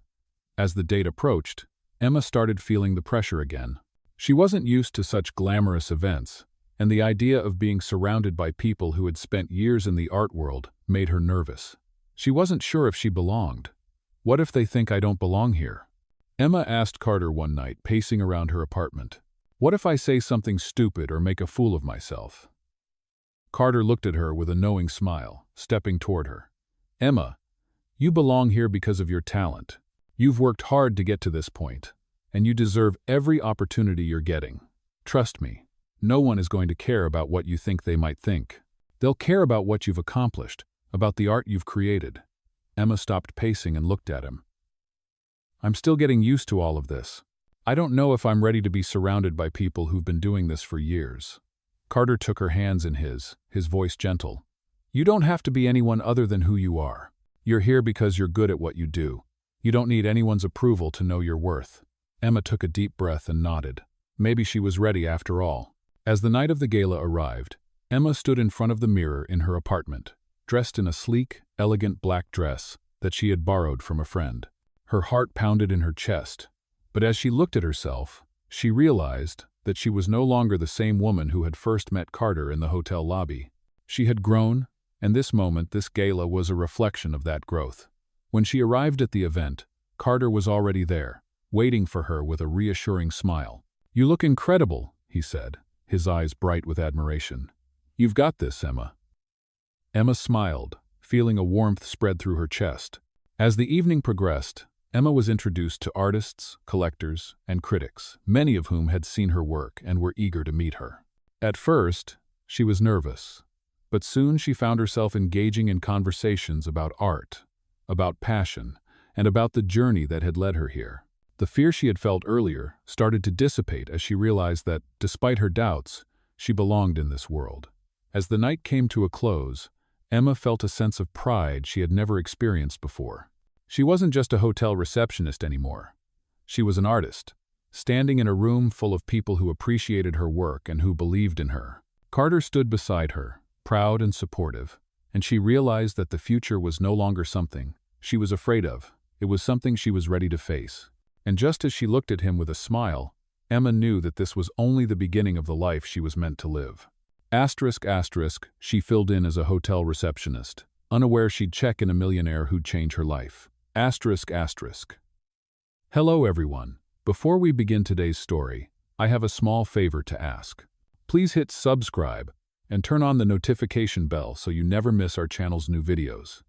As the date approached, Emma started feeling the pressure again. She wasn't used to such glamorous events, and the idea of being surrounded by people who had spent years in the art world made her nervous. She wasn't sure if she belonged. "What if they think I don't belong here?" Emma asked Carter one night, pacing around her apartment. "What if I say something stupid or make a fool of myself?" Carter looked at her with a knowing smile, stepping toward her. "Emma, you belong here because of your talent. You've worked hard to get to this point, and you deserve every opportunity you're getting. Trust me, no one is going to care about what you think they might think. They'll care about what you've accomplished, about the art you've created." Emma stopped pacing and looked at him. "I'm still getting used to all of this. I don't know if I'm ready to be surrounded by people who've been doing this for years." Carter took her hands in his voice gentle. "You don't have to be anyone other than who you are. You're here because you're good at what you do. You don't need anyone's approval to know your worth." Emma took a deep breath and nodded. Maybe she was ready after all. As the night of the gala arrived, Emma stood in front of the mirror in her apartment, dressed in a sleek, elegant black dress that she had borrowed from a friend. Her heart pounded in her chest, but as she looked at herself, she realized that she was no longer the same woman who had first met Carter in the hotel lobby. She had grown, and this moment, this gala, was a reflection of that growth. When she arrived at the event, Carter was already there, waiting for her with a reassuring smile. "You look incredible," he said, his eyes bright with admiration. "You've got this, Emma." Emma smiled, feeling a warmth spread through her chest. As the evening progressed, Emma was introduced to artists, collectors, and critics, many of whom had seen her work and were eager to meet her. At first, she was nervous, but soon she found herself engaging in conversations about art, about passion, and about the journey that had led her here. The fear she had felt earlier started to dissipate as she realized that, despite her doubts, she belonged in this world. As the night came to a close, Emma felt a sense of pride she had never experienced before. She wasn't just a hotel receptionist anymore. She was an artist, standing in a room full of people who appreciated her work and who believed in her. Carter stood beside her, proud and supportive, and she realized that the future was no longer something she was afraid of. It was something she was ready to face. And just as she looked at him with a smile, Emma knew that this was only the beginning of the life she was meant to live. She filled in as a hotel receptionist, unaware she'd check in a millionaire who'd change her life. Hello everyone. Before we begin today's story, I have a small favor to ask. Please hit subscribe and turn on the notification bell so you never miss our channel's new videos.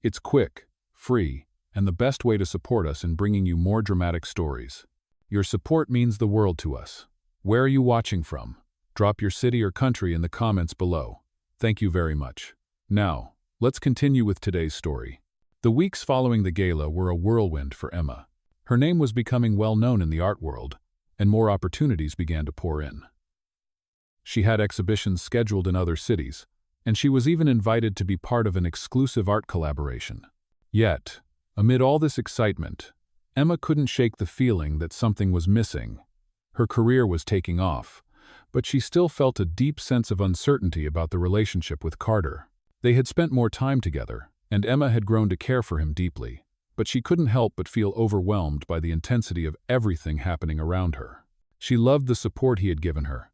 It's quick, free, and the best way to support us in bringing you more dramatic stories. Your support means the world to us. Where are you watching from? Drop your city or country in the comments below. Thank you very much. Now, let's continue with today's story. The weeks following the gala were a whirlwind for Emma. Her name was becoming well known in the art world, and more opportunities began to pour in. She had exhibitions scheduled in other cities, and she was even invited to be part of an exclusive art collaboration. Yet, amid all this excitement, Emma couldn't shake the feeling that something was missing. Her career was taking off, but she still felt a deep sense of uncertainty about the relationship with Carter. They had spent more time together, and Emma had grown to care for him deeply, but she couldn't help but feel overwhelmed by the intensity of everything happening around her. She loved the support he had given her,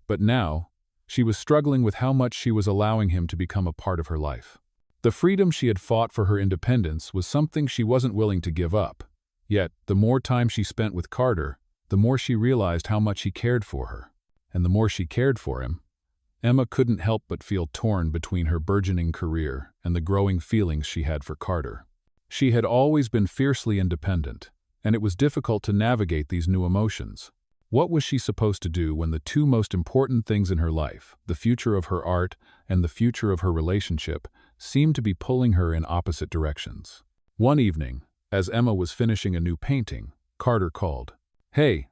but now, she was struggling with how much she was allowing him to become a part of her life. The freedom she had fought for her independence was something she wasn't willing to give up. Yet, the more time she spent with Carter, the more she realized how much he cared for her. And the more she cared for him, Emma couldn't help but feel torn between her burgeoning career and the growing feelings she had for Carter. She had always been fiercely independent, and it was difficult to navigate these new emotions. What was she supposed to do when the two most important things in her life, the future of her art and the future of her relationship, seemed to be pulling her in opposite directions? One evening, as Emma was finishing a new painting, Carter called. "Hey,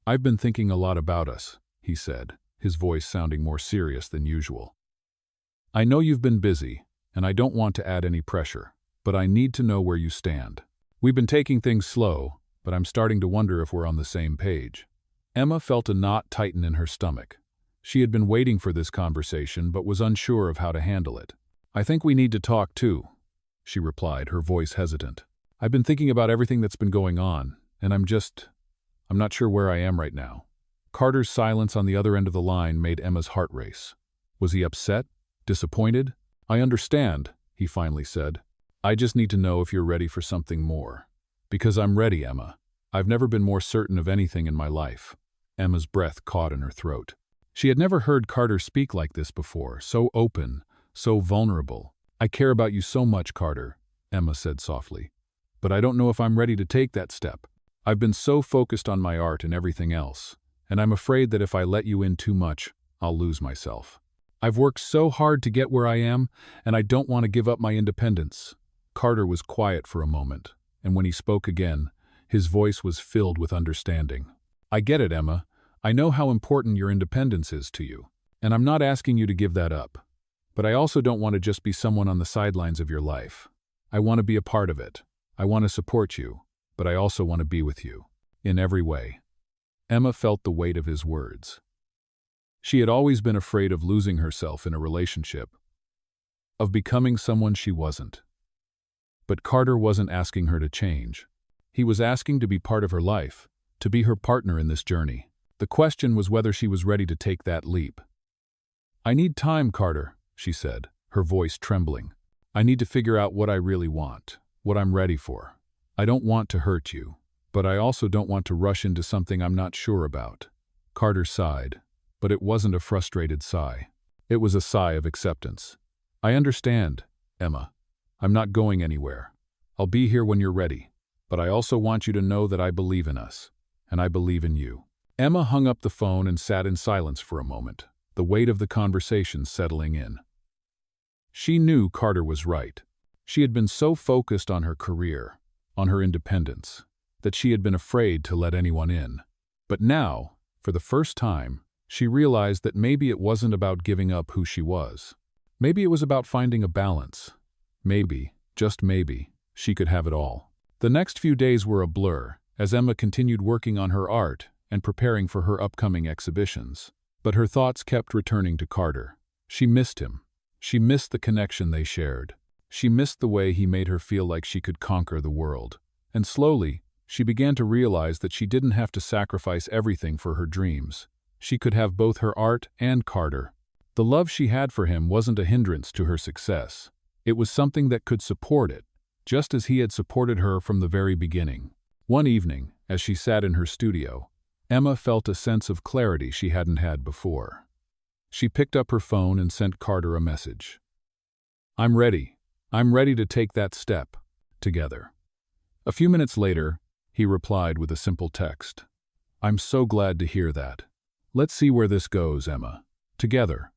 I've been thinking a lot about us," he said, his voice sounding more serious than usual. "I know you've been busy, and I don't want to add any pressure, but I need to know where you stand. We've been taking things slow, but I'm starting to wonder if we're on the same page." Emma felt a knot tighten in her stomach. She had been waiting for this conversation but was unsure of how to handle it. "I think we need to talk too," she replied, her voice hesitant. "I've been thinking about everything that's been going on, and I'm not sure where I am right now." Carter's silence on the other end of the line made Emma's heart race. Was he upset? Disappointed? "I understand," he finally said. "I just need to know if you're ready for something more." "Because I'm ready, Emma. I've never been more certain of anything in my life." Emma's breath caught in her throat. She had never heard Carter speak like this before, so open, so vulnerable. "I care about you so much, Carter," Emma said softly. "But I don't know if I'm ready to take that step. I've been so focused on my art and everything else, and I'm afraid that if I let you in too much, I'll lose myself. I've worked so hard to get where I am, and I don't want to give up my independence." Carter was quiet for a moment, and when he spoke again, his voice was filled with understanding. "I get it, Emma. I know how important your independence is to you, and I'm not asking you to give that up. But I also don't want to just be someone on the sidelines of your life. I want to be a part of it. I want to support you, but I also want to be with you. In every way." Emma felt the weight of his words. She had always been afraid of losing herself in a relationship, of becoming someone she wasn't. But Carter wasn't asking her to change. He was asking to be part of her life, to be her partner in this journey. The question was whether she was ready to take that leap. "I need time, Carter," she said, her voice trembling. "I need to figure out what I really want, what I'm ready for. I don't want to hurt you, but I also don't want to rush into something I'm not sure about." Carter sighed, but it wasn't a frustrated sigh. It was a sigh of acceptance. "I understand, Emma. I'm not going anywhere. I'll be here when you're ready, but I also want you to know that I believe in us, and I believe in you." Emma hung up the phone and sat in silence for a moment, the weight of the conversation settling in. She knew Carter was right. She had been so focused on her career, on her independence, that she had been afraid to let anyone in. But now, for the first time, she realized that maybe it wasn't about giving up who she was. Maybe it was about finding a balance. Maybe, just maybe, she could have it all. The next few days were a blur, as Emma continued working on her art and preparing for her upcoming exhibitions. But her thoughts kept returning to Carter. She missed him. She missed the connection they shared. She missed the way he made her feel like she could conquer the world. And slowly, she began to realize that she didn't have to sacrifice everything for her dreams. She could have both her art and Carter. The love she had for him wasn't a hindrance to her success. It was something that could support it, just as he had supported her from the very beginning. One evening, as she sat in her studio, Emma felt a sense of clarity she hadn't had before. She picked up her phone and sent Carter a message. "I'm ready. I'm ready to take that step. Together." A few minutes later, he replied with a simple text. "I'm so glad to hear that. Let's see where this goes, Emma. Together."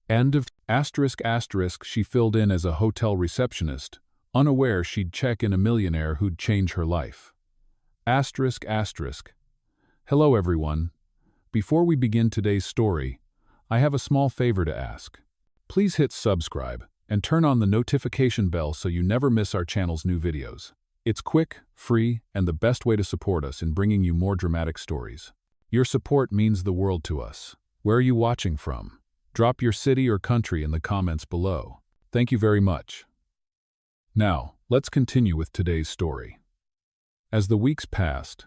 End of ***. She filled in as a hotel receptionist, unaware she'd check in a millionaire who'd change her life. ***. Hello everyone. Before we begin today's story, I have a small favor to ask. Please hit subscribe and turn on the notification bell so you never miss our channel's new videos. It's quick, free, and the best way to support us in bringing you more dramatic stories. Your support means the world to us. Where are you watching from? Drop your city or country in the comments below. Thank you very much. Now, let's continue with today's story. As the weeks passed,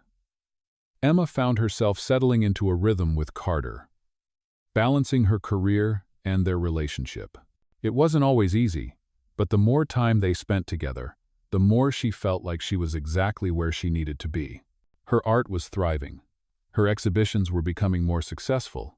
Emma found herself settling into a rhythm with Carter, balancing her career and their relationship. It wasn't always easy, but the more time they spent together, the more she felt like she was exactly where she needed to be. Her art was thriving. Her exhibitions were becoming more successful,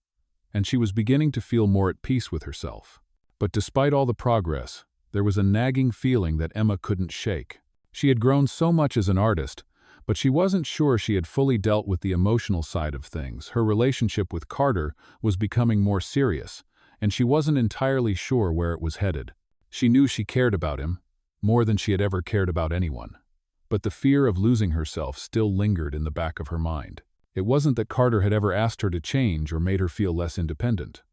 and she was beginning to feel more at peace with herself. But despite all the progress, there was a nagging feeling that Emma couldn't shake. She had grown so much as an artist, but she wasn't sure she had fully dealt with the emotional side of things. Her relationship with Carter was becoming more serious, and she wasn't entirely sure where it was headed. She knew she cared about him, more than she had ever cared about anyone. But the fear of losing herself still lingered in the back of her mind. It wasn't that Carter had ever asked her to change or made her feel less independent.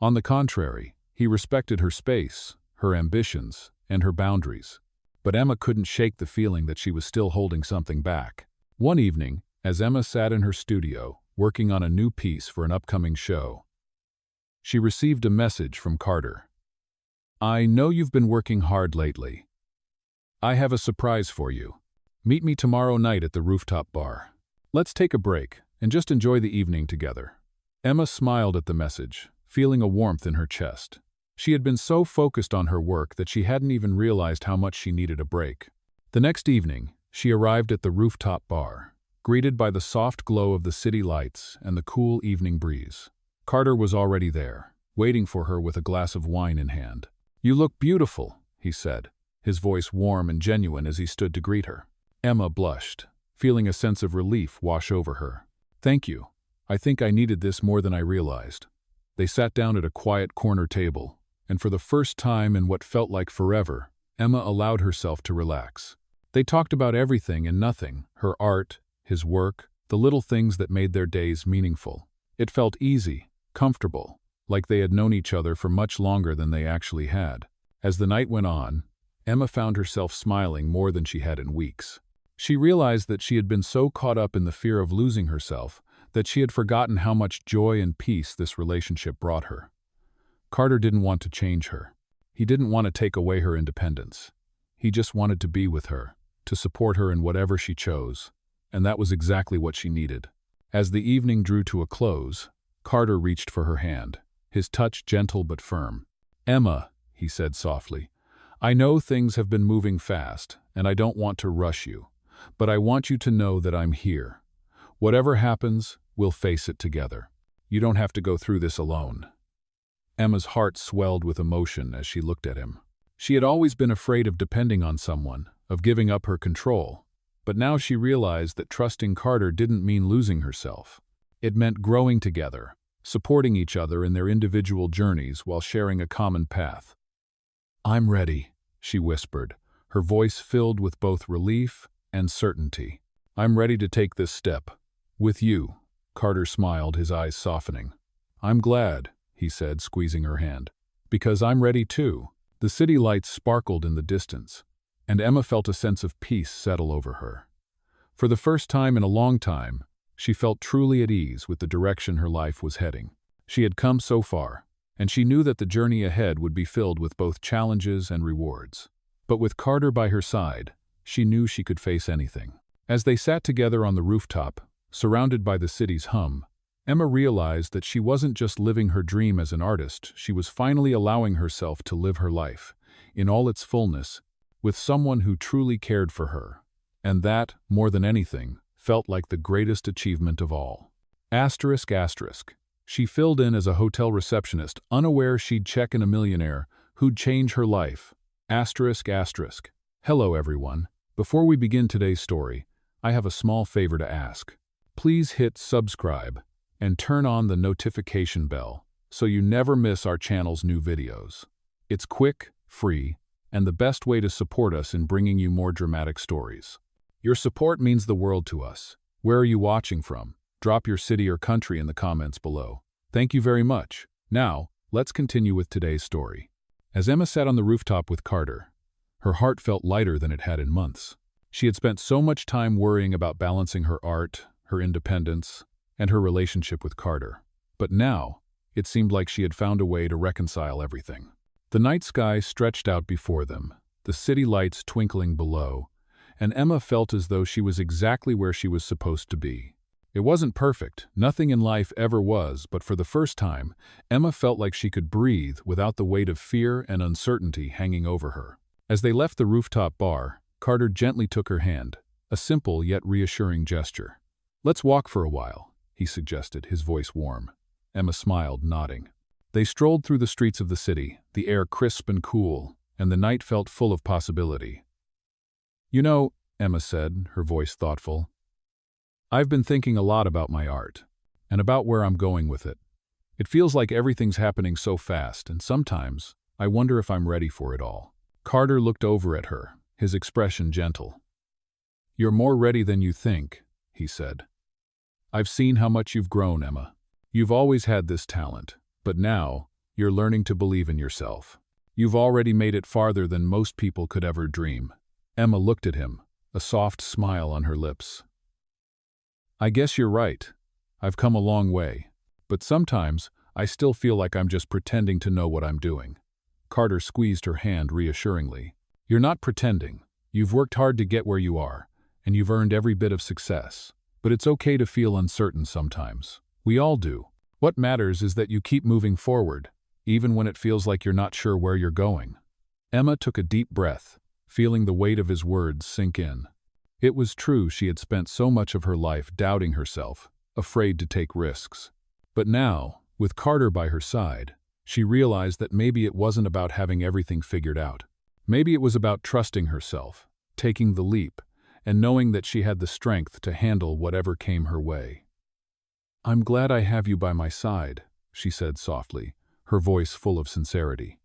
On the contrary, he respected her space, her ambitions, and her boundaries. But Emma couldn't shake the feeling that she was still holding something back. One evening, as Emma sat in her studio, working on a new piece for an upcoming show, she received a message from Carter. "I know you've been working hard lately. I have a surprise for you. Meet me tomorrow night at the rooftop bar. Let's take a break and just enjoy the evening together." Emma smiled at the message, feeling a warmth in her chest. She had been so focused on her work that she hadn't even realized how much she needed a break. The next evening, she arrived at the rooftop bar, greeted by the soft glow of the city lights and the cool evening breeze. Carter was already there, waiting for her with a glass of wine in hand. "You look beautiful," he said, his voice warm and genuine as he stood to greet her. Emma blushed, feeling a sense of relief wash over her. "Thank you. I think I needed this more than I realized." They sat down at a quiet corner table, and for the first time in what felt like forever, Emma allowed herself to relax. They talked about everything and nothing, her art, his work, the little things that made their days meaningful. It felt easy, comfortable, like they had known each other for much longer than they actually had. As the night went on, Emma found herself smiling more than she had in weeks. She realized that she had been so caught up in the fear of losing herself that she had forgotten how much joy and peace this relationship brought her. Carter didn't want to change her. He didn't want to take away her independence. He just wanted to be with her, to support her in whatever she chose, and that was exactly what she needed. As the evening drew to a close, Carter reached for her hand, his touch gentle but firm. "Emma," he said softly, "I know things have been moving fast, and I don't want to rush you, but I want you to know that I'm here. Whatever happens, we'll face it together. You don't have to go through this alone." Emma's heart swelled with emotion as she looked at him. She had always been afraid of depending on someone, of giving up her control, but now she realized that trusting Carter didn't mean losing herself. It meant growing together, supporting each other in their individual journeys while sharing a common path. "I'm ready," she whispered, her voice filled with both relief and certainty. "I'm ready to take this step. With you." Carter smiled, his eyes softening. "I'm glad," he said, squeezing her hand. "Because I'm ready too." The city lights sparkled in the distance, and Emma felt a sense of peace settle over her. For the first time in a long time, She felt truly at ease with the direction her life was heading. She had come so far, and she knew that the journey ahead would be filled with both challenges and rewards. But with Carter by her side, she knew she could face anything. As they sat together on the rooftop, surrounded by the city's hum, Emma realized that she wasn't just living her dream as an artist, she was finally allowing herself to live her life, in all its fullness, with someone who truly cared for her. And that, more than anything, felt like the greatest achievement of all. Asterisk. She filled in as a hotel receptionist, unaware she'd check in a millionaire who'd change her life. Asterisk. Hello everyone. Before we begin today's story, I have a small favor to ask. Please hit subscribe and turn on the notification bell so you never miss our channel's new videos. It's quick, free, and the best way to support us in bringing you more dramatic stories. Your support means the world to us. Where are you watching from? Drop your city or country in the comments below. Thank you very much. Now, let's continue with today's story. As Emma sat on the rooftop with Carter, her heart felt lighter than it had in months. She had spent so much time worrying about balancing her art, her independence, and her relationship with Carter. But now, it seemed like she had found a way to reconcile everything. The night sky stretched out before them, the city lights twinkling below, and Emma felt as though she was exactly where she was supposed to be. It wasn't perfect, nothing in life ever was, but for the first time, Emma felt like she could breathe without the weight of fear and uncertainty hanging over her. As they left the rooftop bar, Carter gently took her hand, a simple yet reassuring gesture. "Let's walk for a while," he suggested, his voice warm. Emma smiled, nodding. They strolled through the streets of the city, the air crisp and cool, and the night felt full of possibility. "You know," Emma said, her voice thoughtful, "I've been thinking a lot about my art, and about where I'm going with it. It feels like everything's happening so fast, and sometimes I wonder if I'm ready for it all." Carter looked over at her, his expression gentle. "You're more ready than you think," he said. "I've seen how much you've grown, Emma. You've always had this talent, but now you're learning to believe in yourself. You've already made it farther than most people could ever dream." Emma looked at him, a soft smile on her lips. "I guess you're right. I've come a long way, but sometimes I still feel like I'm just pretending to know what I'm doing." Carter squeezed her hand reassuringly. "You're not pretending. You've worked hard to get where you are, and you've earned every bit of success. But it's okay to feel uncertain sometimes. We all do. What matters is that you keep moving forward, even when it feels like you're not sure where you're going." Emma took a deep breath, feeling the weight of his words sink in. It was true she had spent so much of her life doubting herself, afraid to take risks. But now, with Carter by her side, she realized that maybe it wasn't about having everything figured out. Maybe it was about trusting herself, taking the leap, and knowing that she had the strength to handle whatever came her way. "I'm glad I have you by my side," she said softly, her voice full of sincerity.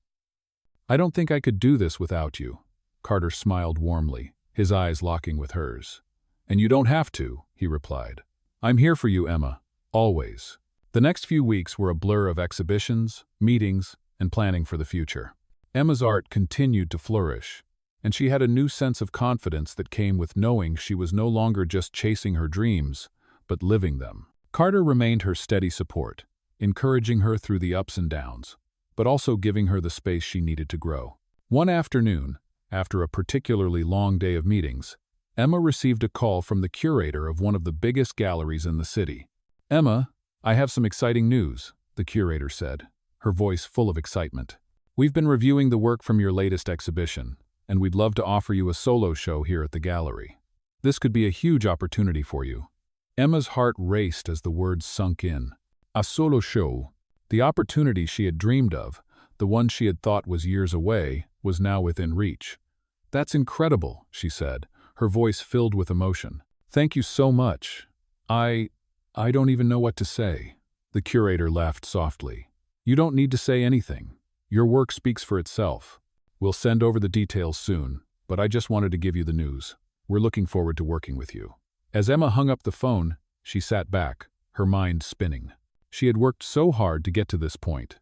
"I don't think I could do this without you." Carter smiled warmly, his eyes locking with hers. "And you don't have to," he replied. "I'm here for you, Emma, always." The next few weeks were a blur of exhibitions, meetings, and planning for the future. Emma's art continued to flourish, and she had a new sense of confidence that came with knowing she was no longer just chasing her dreams, but living them. Carter remained her steady support, encouraging her through the ups and downs, but also giving her the space she needed to grow. One afternoon, after a particularly long day of meetings, Emma received a call from the curator of one of the biggest galleries in the city. "Emma, I have some exciting news," the curator said, her voice full of excitement. "We've been reviewing the work from your latest exhibition, and we'd love to offer you a solo show here at the gallery. This could be a huge opportunity for you." Emma's heart raced as the words sunk in. A solo show. The opportunity she had dreamed of, the one she had thought was years away, was now within reach. "That's incredible," she said, her voice filled with emotion. "Thank you so much. I don't even know what to say." The curator laughed softly. "You don't need to say anything. Your work speaks for itself. We'll send over the details soon, but I just wanted to give you the news. We're looking forward to working with you." As Emma hung up the phone, she sat back, her mind spinning. She had worked so hard to get to this point,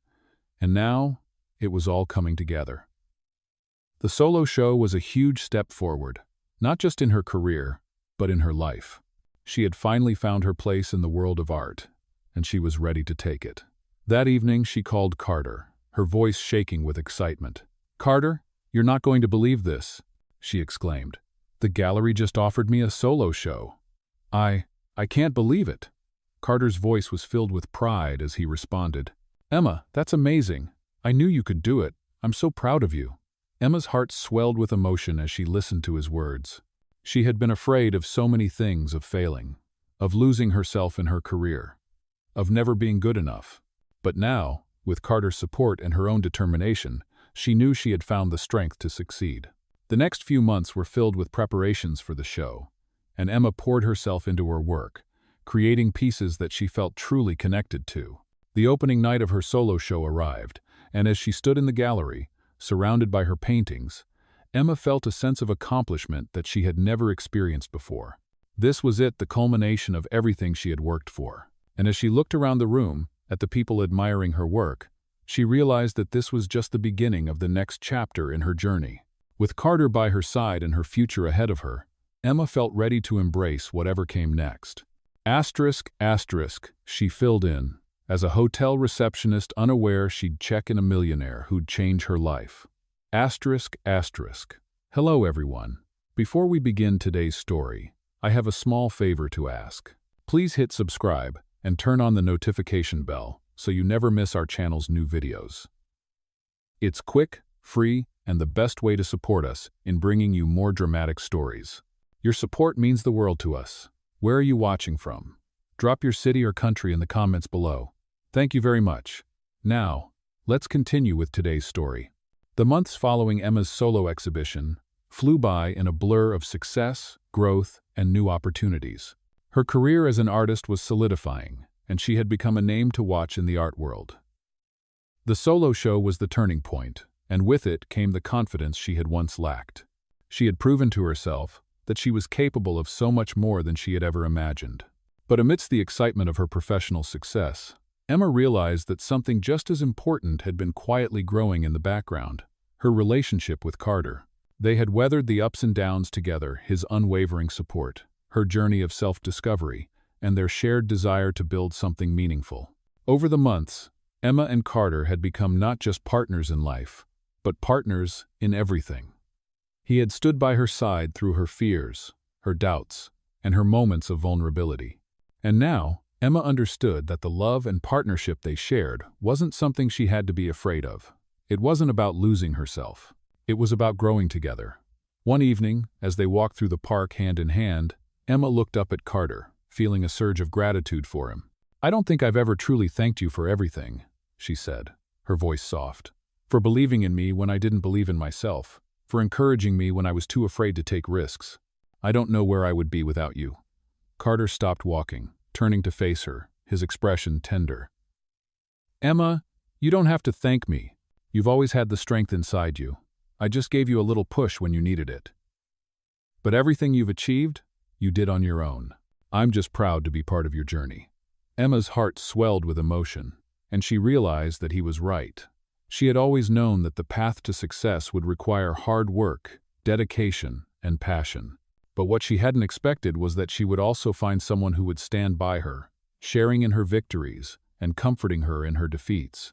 and now it was all coming together. The solo show was a huge step forward, not just in her career, but in her life. She had finally found her place in the world of art, and she was ready to take it. That evening she called Carter, her voice shaking with excitement. "Carter, you're not going to believe this," she exclaimed. "The gallery just offered me a solo show. I can't believe it." Carter's voice was filled with pride as he responded. "Emma, that's amazing. I knew you could do it. I'm so proud of you." Emma's heart swelled with emotion as she listened to his words. She had been afraid of so many things, of failing, of losing herself in her career, of never being good enough. But now, with Carter's support and her own determination, she knew she had found the strength to succeed. The next few months were filled with preparations for the show, and Emma poured herself into her work, creating pieces that she felt truly connected to. The opening night of her solo show arrived, and as she stood in the gallery, surrounded by her paintings, Emma felt a sense of accomplishment that she had never experienced before. This was it, the culmination of everything she had worked for. And as she looked around the room, at the people admiring her work, she realized that this was just the beginning of the next chapter in her journey. With Carter by her side and her future ahead of her, Emma felt ready to embrace whatever came next. Asterisk, asterisk, she filled in. As a hotel receptionist, unaware she'd check in a millionaire who'd change her life. Asterisk, asterisk. Hello everyone. Before we begin today's story, I have a small favor to ask. Please hit subscribe and turn on the notification bell so you never miss our channel's new videos. It's quick, free, and the best way to support us in bringing you more dramatic stories. Your support means the world to us. Where are you watching from? Drop your city or country in the comments below. Thank you very much. Now, let's continue with today's story. The months following Emma's solo exhibition flew by in a blur of success, growth, and new opportunities. Her career as an artist was solidifying, and she had become a name to watch in the art world. The solo show was the turning point, and with it came the confidence she had once lacked. She had proven to herself that she was capable of so much more than she had ever imagined. But amidst the excitement of her professional success, Emma realized that something just as important had been quietly growing in the background: her relationship with Carter. They had weathered the ups and downs together, his unwavering support, her journey of self-discovery, and their shared desire to build something meaningful. Over the months, Emma and Carter had become not just partners in life, but partners in everything. He had stood by her side through her fears, her doubts, and her moments of vulnerability. And now, Emma understood that the love and partnership they shared wasn't something she had to be afraid of. It wasn't about losing herself. It was about growing together. One evening, as they walked through the park hand in hand, Emma looked up at Carter, feeling a surge of gratitude for him. "I don't think I've ever truly thanked you for everything," she said, her voice soft. "For believing in me when I didn't believe in myself, for encouraging me when I was too afraid to take risks. I don't know where I would be without you." Carter stopped walking, turning to face her, his expression tender. "Emma, you don't have to thank me. You've always had the strength inside you. I just gave you a little push when you needed it. But everything you've achieved, you did on your own. I'm just proud to be part of your journey." Emma's heart swelled with emotion, and she realized that he was right. She had always known that the path to success would require hard work, dedication, and passion. But what she hadn't expected was that she would also find someone who would stand by her, sharing in her victories and comforting her in her defeats.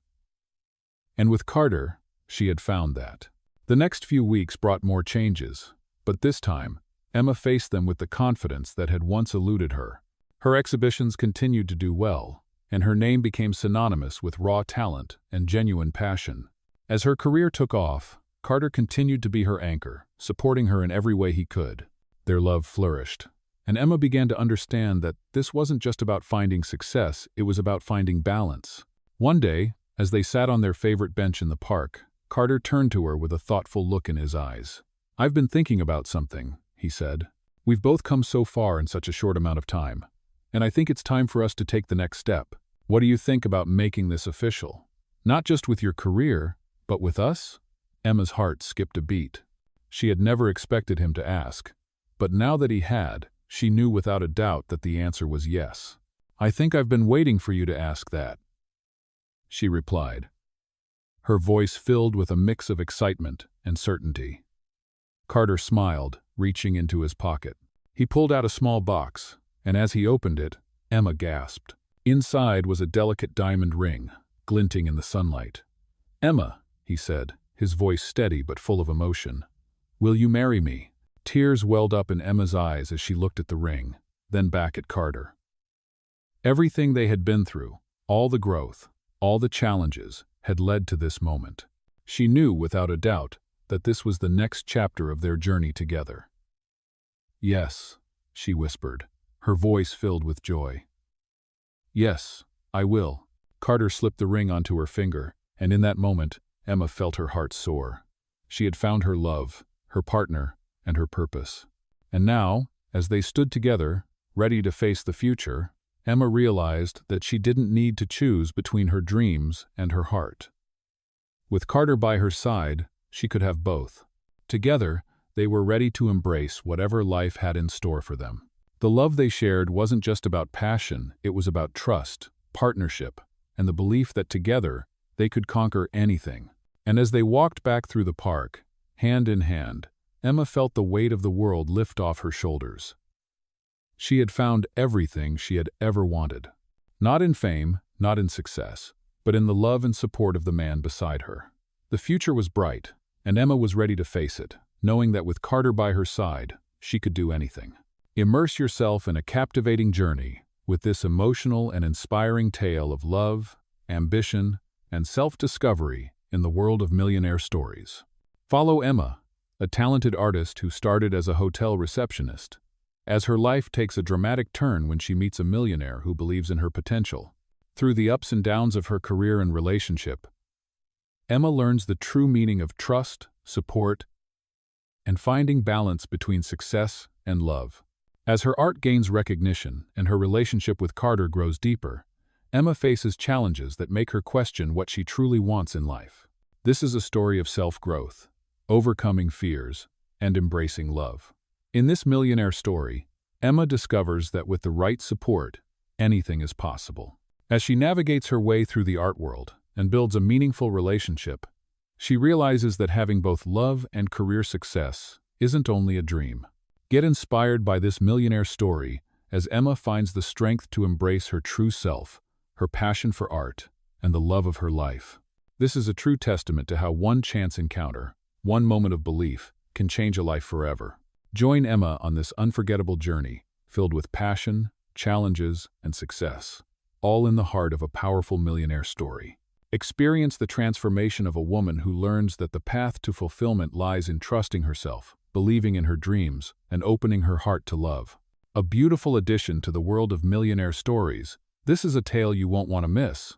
And with Carter, she had found that. The next few weeks brought more changes, but this time, Emma faced them with the confidence that had once eluded her. Her exhibitions continued to do well, and her name became synonymous with raw talent and genuine passion. As her career took off, Carter continued to be her anchor, supporting her in every way he could. Their love flourished, and Emma began to understand that this wasn't just about finding success, it was about finding balance. One day, as they sat on their favorite bench in the park, Carter turned to her with a thoughtful look in his eyes. "I've been thinking about something," he said. "We've both come so far in such a short amount of time, and I think it's time for us to take the next step. What do you think about making this official? Not just with your career, but with us?" Emma's heart skipped a beat. She had never expected him to ask, but now that he had, she knew without a doubt that the answer was yes. "I think I've been waiting for you to ask that," she replied, her voice filled with a mix of excitement and certainty. Carter smiled, reaching into his pocket. He pulled out a small box, and as he opened it, Emma gasped. Inside was a delicate diamond ring, glinting in the sunlight. "Emma," he said, his voice steady but full of emotion, "will you marry me?" Tears welled up in Emma's eyes as she looked at the ring, then back at Carter. Everything they had been through, all the growth, all the challenges, had led to this moment. She knew without a doubt that this was the next chapter of their journey together. "Yes," she whispered, her voice filled with joy. "Yes, I will." Carter slipped the ring onto her finger, and in that moment, Emma felt her heart soar. She had found her love, her partner, and her purpose. And now, as they stood together, ready to face the future, Emma realized that she didn't need to choose between her dreams and her heart. With Carter by her side, she could have both. Together, they were ready to embrace whatever life had in store for them. The love they shared wasn't just about passion, it was about trust, partnership, and the belief that together, they could conquer anything. And as they walked back through the park, hand in hand, Emma felt the weight of the world lift off her shoulders. She had found everything she had ever wanted. Not in fame, not in success, but in the love and support of the man beside her. The future was bright, and Emma was ready to face it, knowing that with Carter by her side, she could do anything. Immerse yourself in a captivating journey with this emotional and inspiring tale of love, ambition, and self-discovery in the world of millionaire stories. Follow Emma, a talented artist who started as a hotel receptionist, as her life takes a dramatic turn when she meets a millionaire who believes in her potential. Through the ups and downs of her career and relationship, Emma learns the true meaning of trust, support, and finding balance between success and love. As her art gains recognition and her relationship with Carter grows deeper, Emma faces challenges that make her question what she truly wants in life. This is a story of self-growth, overcoming fears, and embracing love. In this millionaire story, Emma discovers that with the right support, anything is possible. As she navigates her way through the art world and builds a meaningful relationship, she realizes that having both love and career success isn't only a dream. Get inspired by this millionaire story as Emma finds the strength to embrace her true self, her passion for art, and the love of her life. This is a true testament to how one chance encounter, one moment of belief, can change a life forever. Join Emma on this unforgettable journey, filled with passion, challenges, and success, all in the heart of a powerful millionaire story. Experience the transformation of a woman who learns that the path to fulfillment lies in trusting herself, believing in her dreams, and opening her heart to love. A beautiful addition to the world of millionaire stories, this is a tale you won't want to miss.